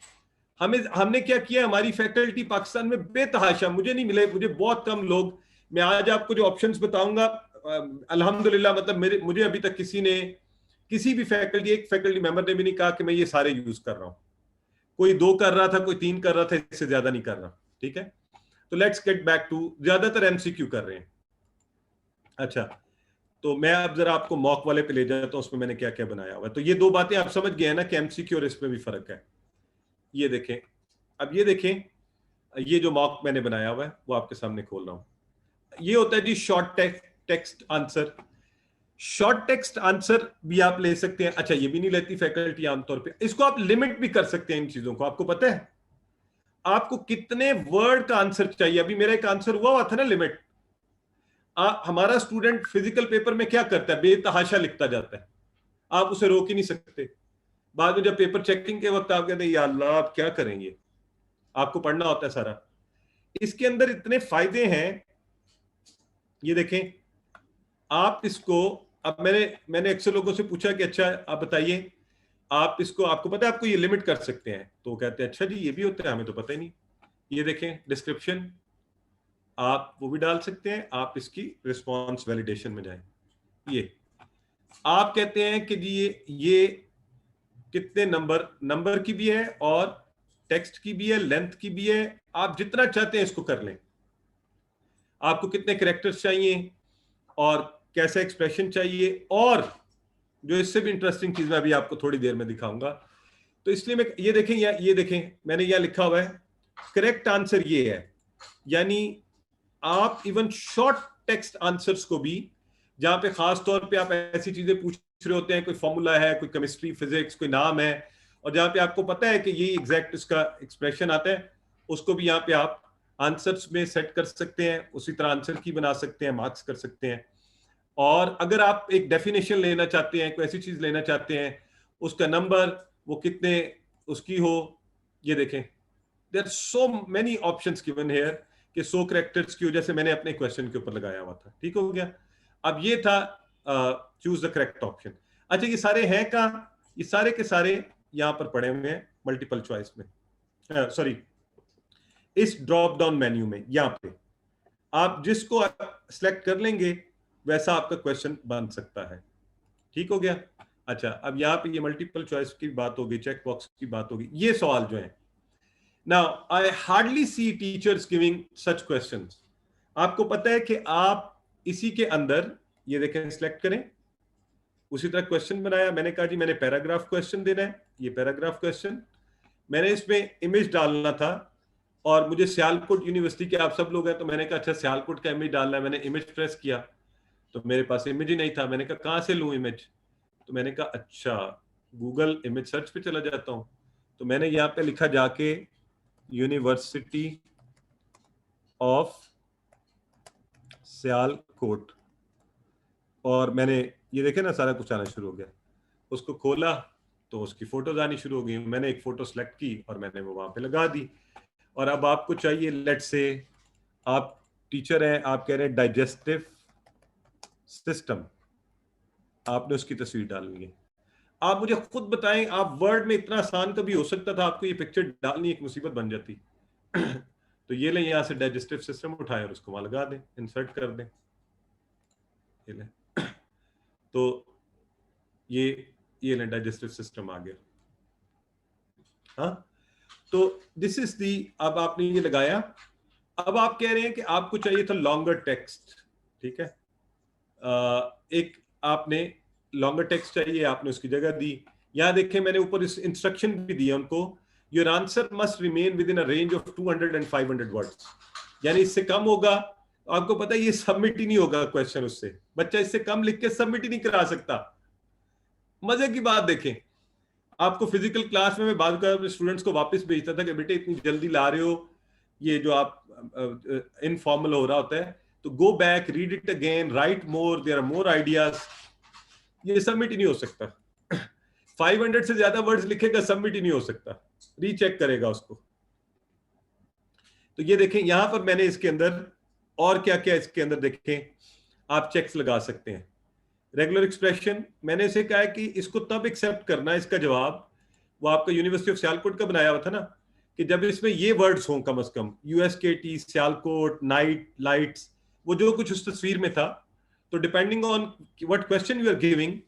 हमने क्या किया, हमारी फैकल्टी पाकिस्तान में बेतहाशा, मुझे नहीं मिले, मुझे बहुत कम लोग, मैं आज आपको जो ऑप्शंस बताऊंगा अल्हम्दुलिल्लाह, मतलब मुझे अभी तक किसी भी फैकल्टी, एक फैकल्टी मेंबर ने भी नहीं कहा कि मैं ये सारे यूज कर रहा हूं। कोई 2 कर रहा था, कोई 3 कर रहा था, इससे ज्यादा नहीं कर रहा। ठीक है, तो लेट्स गेट बैक टू, ज्यादातर एमसीक्यू कर रहे हैं। अच्छा, तो मैं अब जरा आपको मॉक वाले पे ले जाता हूं, उसमें मैंने क्या क्या बनाया हुआ है। तो ये 2 बातें आप समझ गए हैं ना कि एमसीक्यू और इसमें भी फर्क है। ये देखें, अब ये देखें, ये जो मॉक मैंने बनाया हुआ है वो आपके सामने खोल रहा हूं। ये होता है जी short text answer. Short text answer भी आप ले सकते हैं। अच्छा, ये भी नहीं लेती फैकल्टी आमतौर पे, इसको आप लिमिट भी कर सकते हैं इन चीजों को। आपको पता है आपको कितने वर्ड का आंसर चाहिए? अभी मेरा एक आंसर हुआ था ना लिमिट। हमारा स्टूडेंट फिजिकल पेपर में क्या करता है, बेतहाशा लिखता जाता है, आप उसे रोक ही नहीं सकते। बाद में जब पेपर चेकिंग के वक्त आप कहते हैं या अल्लाह आप क्या करेंगे, आपको पढ़ना होता है सारा। इसके अंदर इतने फायदे हैं, ये देखें आप इसको, अब मैंने अक्सर लोगों से पूछा कि अच्छा आप बताइए, आप इसको, आपको पता है आपको ये लिमिट कर सकते हैं? तो कहते हैं अच्छा जी ये भी होता है, हमें तो पता ही नहीं। ये देखें डिस्क्रिप्शन, आप वो भी डाल सकते हैं, आप इसकी रिस्पॉन्स वैलिडेशन में जाएं। ये आप कहते हैं कि जी ये कितने नंबर की भी है और टेक्स्ट की भी है, लेंथ की भी है, आप जितना चाहते हैं इसको कर लें। आपको कितने कैरेक्टर्स चाहिए और कैसा एक्सप्रेशन चाहिए, और जो इससे भी इंटरेस्टिंग चीज मैं अभी आपको थोड़ी देर में दिखाऊंगा। तो इसलिए मैं ये देखें, ये देखें मैंने यहां लिखा हुआ है करेक्ट आंसर ये है। यानी आप इवन शॉर्ट टेक्स्ट आंसर्स को भी, जहां पे खास तौर पे आप ऐसी चीजें पूछ रहे होते हैं, कोई फॉर्मूला है, कोई केमिस्ट्री फिजिक्स कोई नाम है, और जहां पे आपको पता है कि ये एग्जैक्ट इसका एक्सप्रेशन आता है, उसको भी यहाँ पे आप आंसर्स में सेट कर सकते हैं, उसी तरह आंसर की बना सकते हैं, मार्क्स कर सकते हैं। और अगर आप एक डेफिनेशन लेना चाहते हैं, कोई ऐसी चीज लेना चाहते हैं, उसका नंबर वो कितने उसकी हो, ये देखें there are so many options given here कि 100 कैरेक्टर्स की हो, जैसे मैंने अपने क्वेश्चन के ऊपर लगाया हुआ था। ठीक हो गया। अब ये था चूज द करेक्ट ऑप्शन। अच्छा, ये सारे हैं कहाँ? ये सारे के सारे यहां पर पड़े हुए हैं मल्टीपल चॉइस में, सॉरी इस ड्रॉप डाउन मेन्यू में। यहां पे आप जिसको सेलेक्ट कर लेंगे वैसा आपका क्वेश्चन बन सकता है। ठीक हो गया? अच्छा, अब यहाँ पे ये मल्टीपल चॉइस की बात होगी, चेक बॉक्स की बात होगी, ये सवाल जो है, now I hardly see teachers giving such questions. आपको पता है कि आप इसी के अंदर ये देखें, सिलेक्ट करें, उसी तरह क्वेश्चन बनाया, मैंने कहा जी मैंने पैराग्राफ क्वेश्चन देना है, ये पैराग्राफ क्वेश्चन, मैंने इसमें इमेज डालना था और मुझे सियालकोट यूनिवर्सिटी के आप सब लोग हैं, तो मैंने कहा अच्छा सियालकोट का इमेज डालना है, मैंने इमेज प्रेस किया तो मेरे पास इमेज ही नहीं था, मैंने कहा कहां से लूं इमेज, तो मैंने कहा अच्छा गूगल इमेज सर्च पे चला जाता हूं, तो मैंने यहाँ पे लिखा जाके यूनिवर्सिटी ऑफ सियालकोट, और मैंने ये देखे ना सारा कुछ आना शुरू हो गया, उसको खोला तो उसकी फोटोज आनी शुरू हो गई, मैंने एक फोटो सेलेक्ट की और मैंने वो वहां पे लगा दी। और अब आपको चाहिए, लेट्स से आप टीचर हैं, आप कह रहे हैं डाइजेस्टिव सिस्टम, आपने उसकी तस्वीर डालनी है। आप मुझे खुद बताएं, आप वर्ड में इतना आसान कभी हो सकता था आपको ये पिक्चर डालनी एक मुसीबत बन जाती। तो ये ले यहां से डाइजेस्टिव सिस्टम उठाएं और उसको वहां लगा दें, इंसर्ट कर दें, ये ले। तो ये ले डाइजेस्टिव सिस्टम आ गया। हाँ, तो दिस इज दी, अब आपने ये लगाया, अब आप कह रहे हैं कि आपको चाहिए था लॉन्गर टेक्स्ट, ठीक है, एक आपने लॉन्गर टेक्स्ट चाहिए, आपने उसकी जगह दी। यहां देखें मैंने ऊपर इस इंस्ट्रक्शन भी दिया उनको, your answer must remain with in a range of 200 and 500 words, यानी इससे कम होगा, आपको पता है ये सबमिट ही नहीं होगा क्वेश्चन, उससे बच्चा इससे कम लिख के सबमिट ही नहीं करा सकता। मजे की बात देखें, आपको फिजिकल क्लास में मैं बात कर अपने स्टूडेंट्स को वापस भेजता था कि बेटे इतनी जल्दी ला रहे हो, ये जो आप इनफॉर्मल हो रहा होता है, तो go back, read it again, write more, there are more ideas. ये सबमिट ही नहीं हो सकता। 500 से ज्यादा वर्ड्स लिखेगा, सबमिट ही नहीं हो सकता, रीचेक करेगा उसको। तो ये देखें यहां पर मैंने इसके अंदर और क्या क्या इसके अंदर देखें, आप चेक्स लगा सकते हैं। रेगुलर एक्सप्रेशन, मैंने इसे कहा है कि इसको तब एक्सेप्ट करना है, इसका जवाब वो आपका यूनिवर्सिटी ऑफ सियालकोट का बनाया हुआ था ना, कि जब इसमें ये वर्ड्स हों कम से कम, यूएसकेटी, सियालकोट, नाइट, लाइट्स, वो जो कुछ उस तस्वीर में था, तो depending on what question you are giving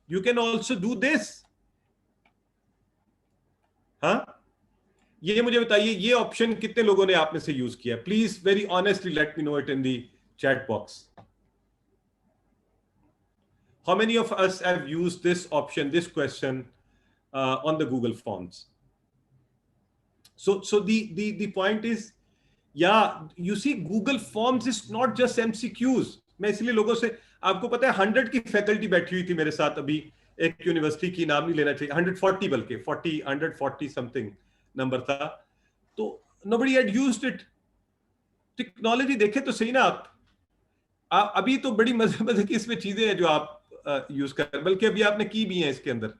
you can also do this. हाँ, ये मुझे बताइए ये ऑप्शन कितने लोगों ने आप में से यूज किया, please very honestly late me no it in the chat box. How many of us have used this option, this question on the Google Forms? So the point is, yeah, you see, Google Forms is not just MCQs. मैं इसलिए लोगों से, आपको पता है 100 की faculty बैठी हुई थी मेरे साथ अभी, एक यूनिवर्सिटी की नाम नहीं लेना चाहिए, 140 बल्कि 140 समथिंग नंबर था, तो nobody had used it. Technology देखे तो सही ना आप अभी तो बड़ी मजे की इसमें चीजें हैं जो आप यूज कर, बल्कि अभी आपने की भी है इसके अंदर।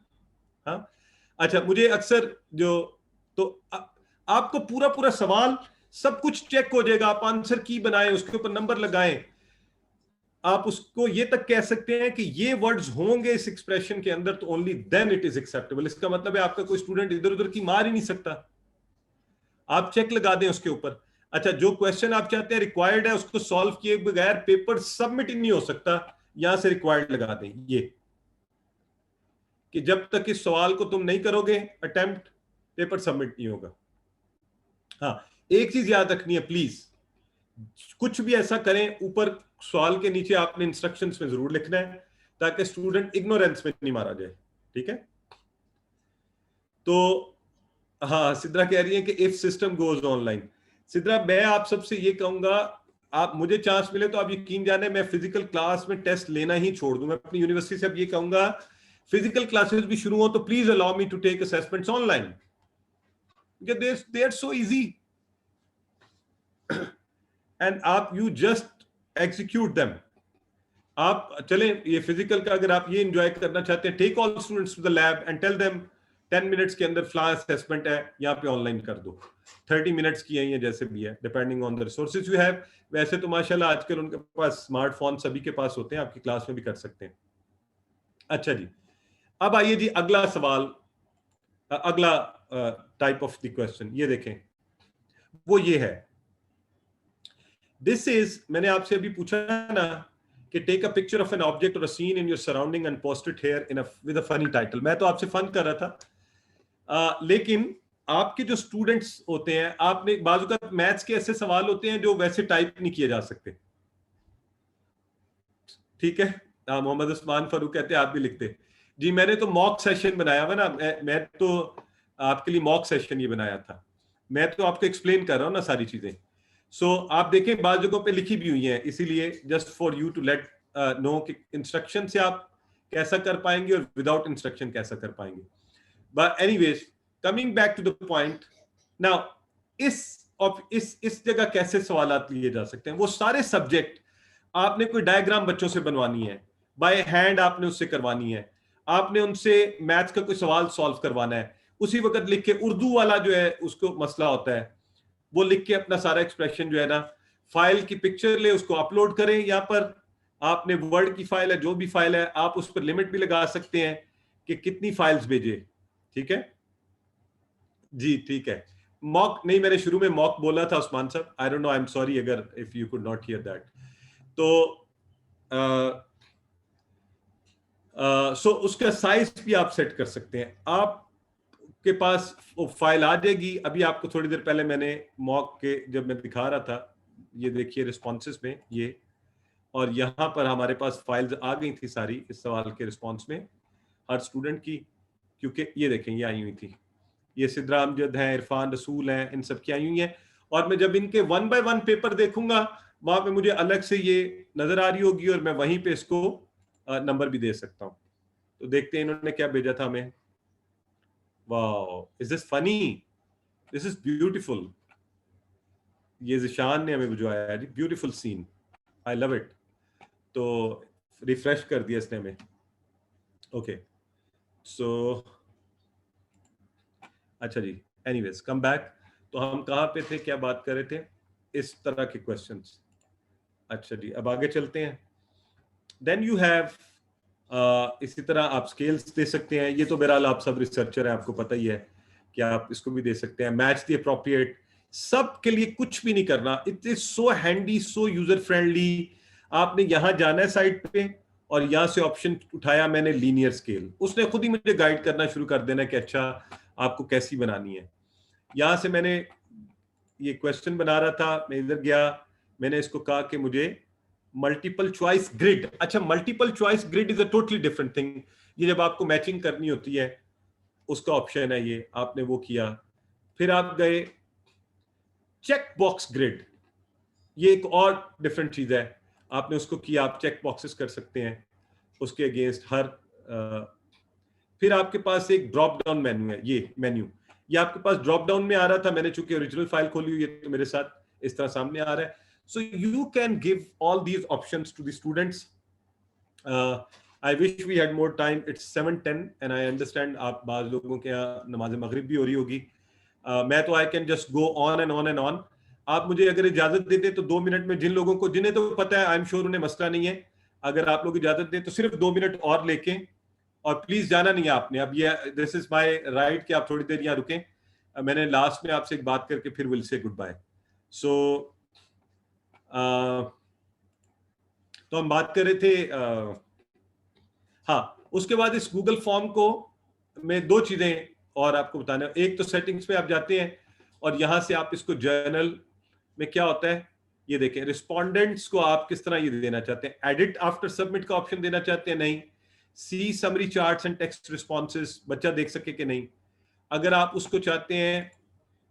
हाँ, अच्छा, मुझे अक्सर जो, तो आपको पूरा पूरा सवाल सब कुछ चेक हो जाएगा, आप आंसर की बनाएं, उसके ऊपर नंबर लगाएं, आप उसको ये तक कह सकते हैं कि ये वर्ड्स होंगे इस एक्सप्रेशन के अंदर तो only then it is acceptable. इसका मतलब है आपका कोई स्टूडेंट इधर उधर की मार ही नहीं सकता, आप चेक लगा दें उसके ऊपर। अच्छा, जो क्वेश्चन आप चाहते हैं रिक्वायर्ड है, उसको सॉल्व किए बगैर पेपर सबमिट ही नहीं हो सकता, यहां से रिक्वायर्ड लगा दें, ये कि जब तक इस सवाल को तुम नहीं करोगे अटेम्प्ट, पेपर सबमिट नहीं होगा। हाँ, एक चीज याद रखनी है प्लीज, कुछ भी ऐसा करें ऊपर सवाल के नीचे आपने इंस्ट्रक्शंस में जरूर लिखना है ताकि स्टूडेंट इग्नोरेंस में नहीं मारा जाए, ठीक है। तो हाँ, सिद्रा कह रही है कि if system goes online, Sidra मैं आप सबसे ये कहूंगा, आप मुझे चांस मिले तो आप यकीन जाने मैं फिजिकल क्लास में टेस्ट लेना ही छोड़ दूं। मैं अपनी यूनिवर्सिटी से अब ये कहूंगा फिजिकल क्लासेस भी शुरू हो तो please allow me to take assessments online, they are so easy and आप यू जस्ट एग्जीक्यूट देम। आप चले ये फिजिकल का अगर आप ये एंजॉय करना चाहते हैं, take all students to the lab and tell them 10 minutes के अंदर फ्लैश असेसमेंट है, यहाँ पे ऑनलाइन कर दो, 30 मिनट्स की है, ये जैसे भी है, depending on the resources you have. वैसे तो माशाल्लाह आजकल उनके पास स्मार्टफोन सभी के पास होते हैं, आपकी क्लास में भी कर सकते हैं। अच्छा जी, अब आइए जी अगला सवाल, अगला टाइप ऑफ द क्वेश्चन, ये देखें, वो ये है, दिस इज, मैंने आपसे अभी पूछा ना कि take a picture of an object और a scene in your surrounding and post it here in with a funny title. मैं तो आपसे फन कर रहा था, लेकिन आपके जो स्टूडेंट्स होते हैं, आपने बाजू का मैथ्स के ऐसे सवाल होते हैं जो वैसे टाइप नहीं किए जा सकते, ठीक है। मोहम्मद उस्मान फारूक कहते हैं आप भी लिखते जी। मैंने तो मॉक सेशन बनाया हुआ ना, मैं तो आपके लिए मॉक सेशन ये बनाया था। मैं तो आपको एक्सप्लेन कर रहा हूँ ना सारी चीजें। सो आप देखें बात जगहों पे लिखी भी हुई हैं, इसीलिए just for you to let know कि इंस्ट्रक्शन से आप कैसा कर पाएंगे और विदाउट इंस्ट्रक्शन कैसा कर पाएंगे। But anyways, coming back to the point now, इस जगह कैसे सवाल लिए जा सकते हैं? वो सारे सब्जेक्ट आपने कोई डायग्राम बच्चों से बनवानी है, बाय हैंड आपने उससे करवानी है, आपने उनसे मैथ्स का कोई सवाल सॉल्व करवाना है, उसी वक्त लिख के उर्दू वाला जो है उसको मसला होता है, वो लिख के अपना सारा एक्सप्रेशन जो है ना, फाइल की पिक्चर ले, उसको अपलोड करें। यहाँ पर आपने वर्ड की फाइल है, जो भी फाइल है, आप उस पर लिमिट भी लगा सकते हैं कि कितनी फाइल्स भेजे, ठीक है जी, ठीक है। मॉक नहीं, मैंने शुरू में मॉक बोला था उस्मान साहब, I don't know, I am sorry अगर if you could not hear that. तो सो उसका साइज भी आप सेट कर सकते हैं। आपके पास वो फाइल आ जाएगी। अभी आपको थोड़ी देर पहले मैंने मॉक के जब मैं दिखा रहा था, ये देखिए रिस्पॉन्सेस में ये, और यहाँ पर हमारे पास फाइल्स आ गई थी सारी इस सवाल के रिस्पॉन्स में हर स्टूडेंट की, क्योंकि ये देखें ये आई हुई थी, ये सिद्रा अमजद हैं, इरफान रसूल हैं, इन सब की आई हुई हैं। और मैं जब इनके 1 बाय 1 पेपर देखूंगा, वहां पे मुझे अलग से ये नजर आ रही होगी और मैं वहीं पे इसको नंबर भी दे सकता हूं। तो देखते हैं इन्होंने क्या भेजा था हमें। Wow, is this funny, this is beautiful. ये जिशान ने हमें भिजवाया है जी, beautiful scene, I love it. तो रिफ्रेश कर दिया इसने हमें। ओके सो अच्छा जी, एनीवेज कम बैक। तो हम कहाँ पे थे, क्या बात कर रहे थे? इस तरह के क्वेश्चंस। अच्छा जी, अब आगे चलते हैं। देन यू हैव इसी तरह आप स्केल्स दे सकते हैं। ये तो बहरहाल आप सब रिसर्चर हैं, आपको पता ही है कि आप इसको भी दे सकते हैं। मैच द अप्रोप्रिएट, सब के लिए कुछ भी नहीं करना। It is so handy, so user friendly. आपने यहां जाना है साइट पे और यहां से ऑप्शन उठाया मैंने लीनियर स्केल, उसने खुद ही मुझे गाइड करना शुरू कर देना कि अच्छा आपको कैसी बनानी है। यहां से मैंने ये क्वेश्चन बना रहा था, मैं इधर गया, मैंने इसको कहा कि मुझे मल्टीपल चॉइस ग्रिड। अच्छा, multiple choice grid is a totally different thing. ये जब आपको मैचिंग करनी होती है उसका ऑप्शन है ये, आपने वो किया। फिर आप गए चेक बॉक्स ग्रिड, ये एक और डिफरेंट चीज है, आपने उसको किया। आप चेक बॉक्सेस कर सकते हैं उसके अगेंस्ट हर फिर आपके पास एक ड्रॉप डाउन मेन्यू है, ये मेन्यू, ये आपके पास ड्रॉप डाउन में आ रहा था। मैंने चूंकि ओरिजिनल फाइल खोली हुई है तो मेरे साथ इस तरह सामने आ रहा है। So you can give all these options to the students. I wish we had more time, it's 7:10 and I understand आप बाज लोगों के यहाँ नमाज मगरिब भी हो रही होगी। मैं तो I can just go on and on and on. आप मुझे अगर इजाजत देते तो 2 मिनट में, जिन लोगों को, जिन्हें तो पता है, आई एम श्योर उन्हें मसला नहीं है, अगर आप लोग इजाजत दें तो सिर्फ 2 मिनट और लेके, और प्लीज जाना नहीं है आपने। अब ये दिस इज माय राइट कि आप थोड़ी देर यहाँ रुकें। मैंने लास्ट में आपसे एक बात करके फिर विल से गुड बाय। सो तो हम बात कर रहे थे हाँ, उसके बाद इस गूगल फॉर्म को मैं 2 चीजें और आपको बताना। एक तो सेटिंग्स पे आप जाते हैं और यहां से आप इसको जर्नल में क्या होता है ये देखें, रिस्पोंडेंट्स को आप किस तरह ये देना चाहते हैं। एडिट आफ्टर सबमिट का ऑप्शन देना चाहते हैं, नहीं। See summary charts and text responses, बच्चा देख सके कि नहीं। अगर आप उसको चाहते हैं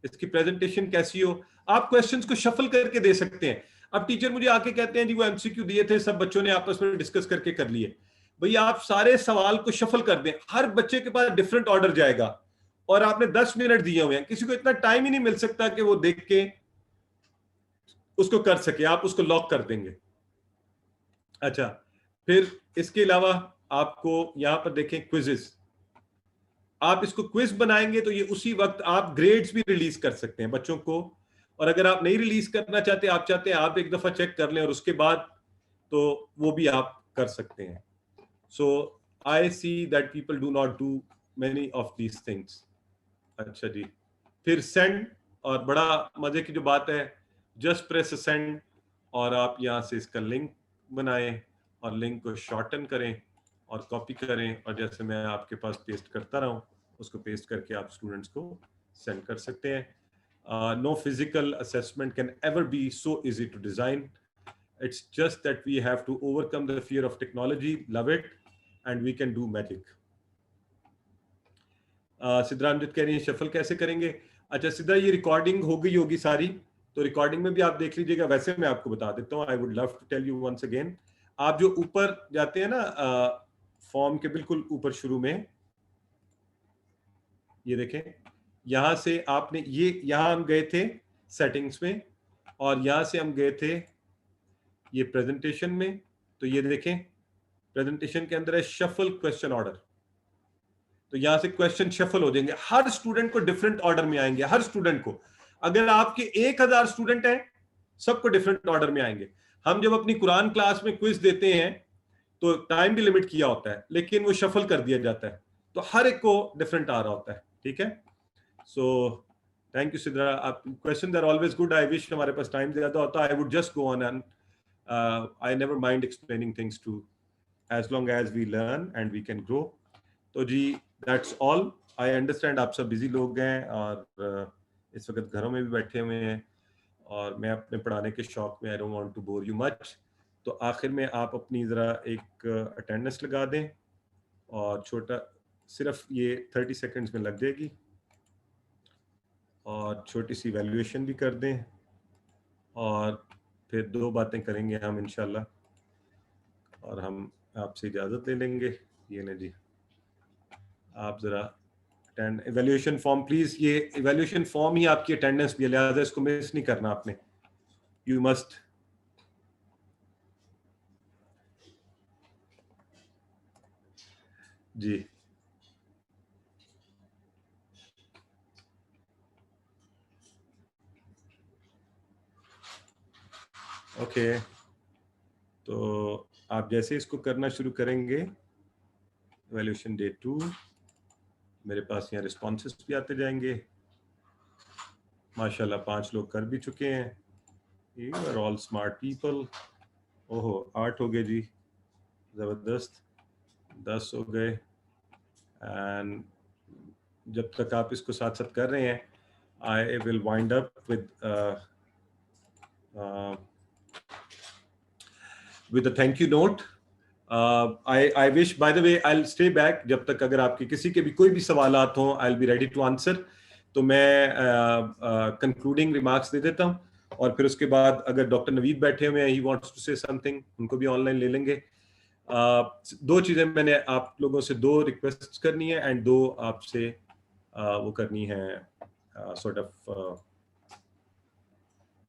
इसकी प्रेजेंटेशन कैसी हो, आप क्वेश्चंस को शफल करके दे सकते हैं। अब टीचर मुझे आके कहते हैं जी वो एमसीक्यू दिए थे, सब बच्चों ने आपस में डिस्कस करके कर लिए। भैया आप सारे सवाल को शफल कर दें, हर बच्चे के पास डिफरेंट ऑर्डर जाएगा और आपने 10 मिनट दिए हुए हैं। किसी को इतना टाइम ही नहीं मिल सकता कि वो देख के उसको कर सके, आप उसको लॉक कर देंगे। अच्छा, फिर इसके अलावा आपको यहां पर देखें क्विजेस, आप इसको क्विज बनाएंगे तो ये उसी वक्त आप ग्रेड्स भी रिलीज कर सकते हैं बच्चों को। और अगर आप नहीं रिलीज करना चाहते, आप चाहते हैं आप एक दफा चेक कर लें और उसके बाद, तो वो भी आप कर सकते हैं। So I see that people do not do many of these things. अच्छा जी, फिर सेंड, और बड़ा मजे की जो बात है, जस्ट प्रेस सेंड और आप यहां से इसका लिंक बनाएं और लिंक को शॉर्टन करें और कॉपी करें, और जैसे मैं आपके पास पेस्ट करता रहा हूँ उसको पेस्ट करके आप स्टूडेंट्स को सेंड कर सकते हैं. No physical assessment can ever be so easy to design. It's just that we have to overcome the fear of technology, love it, and we can do magic. सिद्धरामजित कह रही है shuffle कैसे करेंगे. अच्छा सिद्धा, ये रिकॉर्डिंग हो गई होगी सारी, तो रिकॉर्डिंग में भी आप देख लीजिएगा. वैसे मैं आपको बता देता हूँ, I would love to tell you once again. आप जो ऊपर जाते हैं ना फॉर्म के बिल्कुल ऊपर शुरू में, ये देखें, यहां से आपने यहां हम गए थे सेटिंग्स में, और यहां से हम गए थे ये प्रेजेंटेशन में. तो ये देखें प्रेजेंटेशन के अंदर है शफल क्वेश्चन ऑर्डर. तो यहां से क्वेश्चन शफल हो जाएंगे, हर स्टूडेंट को डिफरेंट ऑर्डर में आएंगे. हर स्टूडेंट को, अगर आपके 1000 स्टूडेंट हैं सबको डिफरेंट ऑर्डर में आएंगे. हम जब अपनी कुरान क्लास में क्विज देते हैं तो टाइम भी लिमिट किया होता है, लेकिन वो शफल कर दिया जाता है, तो हर एक को डिफरेंट आ रहा होता है. ठीक है. So thank you Sidra. आप question are always good. I wish हमारे पास टाइम ज्यादा होता. I would just go on and I never mind explaining things to, as long as we learn and we can grow. तो जी that's all. I understand आप सब busy लोग हैं और इस वक्त घरों में भी बैठे हुए हैं, और मैं अपने पढ़ाने के शौक में I don't want to bore you much. तो आखिर में आप अपनी ज़रा एक अटेंडेंस लगा दें, और छोटा सिर्फ ये 30 सेकंड्स में लग जाएगी, और छोटी सी वैल्यूएशन भी कर दें, और फिर 2 बातें करेंगे हम इंशाल्लाह, और हम आपसे इजाज़त ले लेंगे. ये ना जी, आप ज़रा इवैल्यूएशन फॉर्म प्लीज़, ये इवैल्यूएशन फॉर्म ही आपकी अटेंडेंस भी है, लिहाजा इसको मिस नहीं करना आपने. You must. जी ओके. तो आप जैसे इसको करना शुरू करेंगे, इवैल्यूएशन डे 2, मेरे पास यहाँ रिस्पॉन्सेस भी आते जाएंगे. माशाल्लाह 5 लोग कर भी चुके हैं. You are all smart people. ओहो 8 हो गए जी, ज़बरदस्त. 10 हो गए. एंड जब तक आप इसको साथ साथ कर रहे हैं, I will wind up with a thank you note. I wish, by the way, I'll stay back जब तक अगर आपके किसी के भी कोई भी सवालात हों, I'll be ready to answer. तो मैं concluding remarks दे देता हूँ, और फिर उसके बाद अगर डॉक्टर नवीद बैठे हुए हैं, he wants to say something, उनको भी ऑनलाइन ले लेंगे. 2 चीज़ें मैंने आप लोगों से 2 रिक्वेस्ट करनी है, एंड 2 आपसे वो करनी है sort of